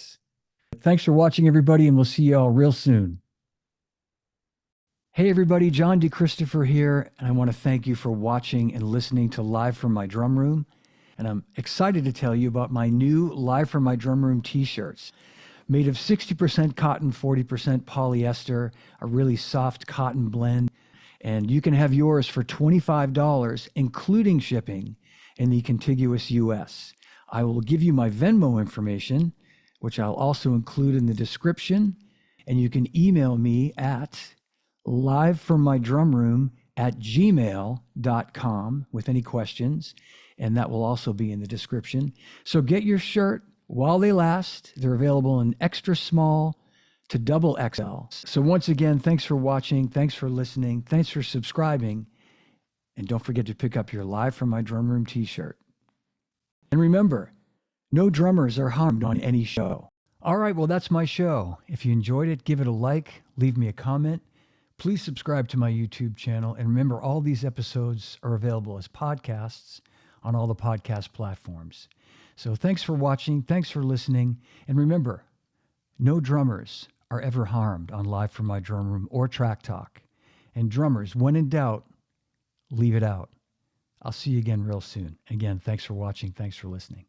Thanks for watching, everybody, and we'll see you all real soon. Hey, everybody, John DeChristopher here, and I want to thank you for watching and listening to Live from My Drum Room. And I'm excited to tell you about my new Live from My Drum Room t-shirts. Made of 60% cotton, 40% polyester, a really soft cotton blend. And you can have yours for $25, including shipping in the contiguous US. I will give you my Venmo information, which I'll also include in the description. And you can email me at livefrommydrumroom@gmail.com with any questions. And that will also be in the description. So get your shirt while they last. They're available in extra small to double XL. So once again, thanks for watching. Thanks for listening. Thanks for subscribing. And don't forget to pick up your Live from My Drum Room t-shirt. And remember, no drummers are harmed on any show. All right, well, that's my show. If you enjoyed it, give it a like, leave me a comment. Please subscribe to my YouTube channel. And remember, all these episodes are available as podcasts on all the podcast platforms. So thanks for watching. Thanks for listening. And remember, no drummers are ever harmed on Live from My Drum Room or Track Talk. And drummers, when in doubt, leave it out. I'll see you again real soon. Again, thanks for watching. Thanks for listening.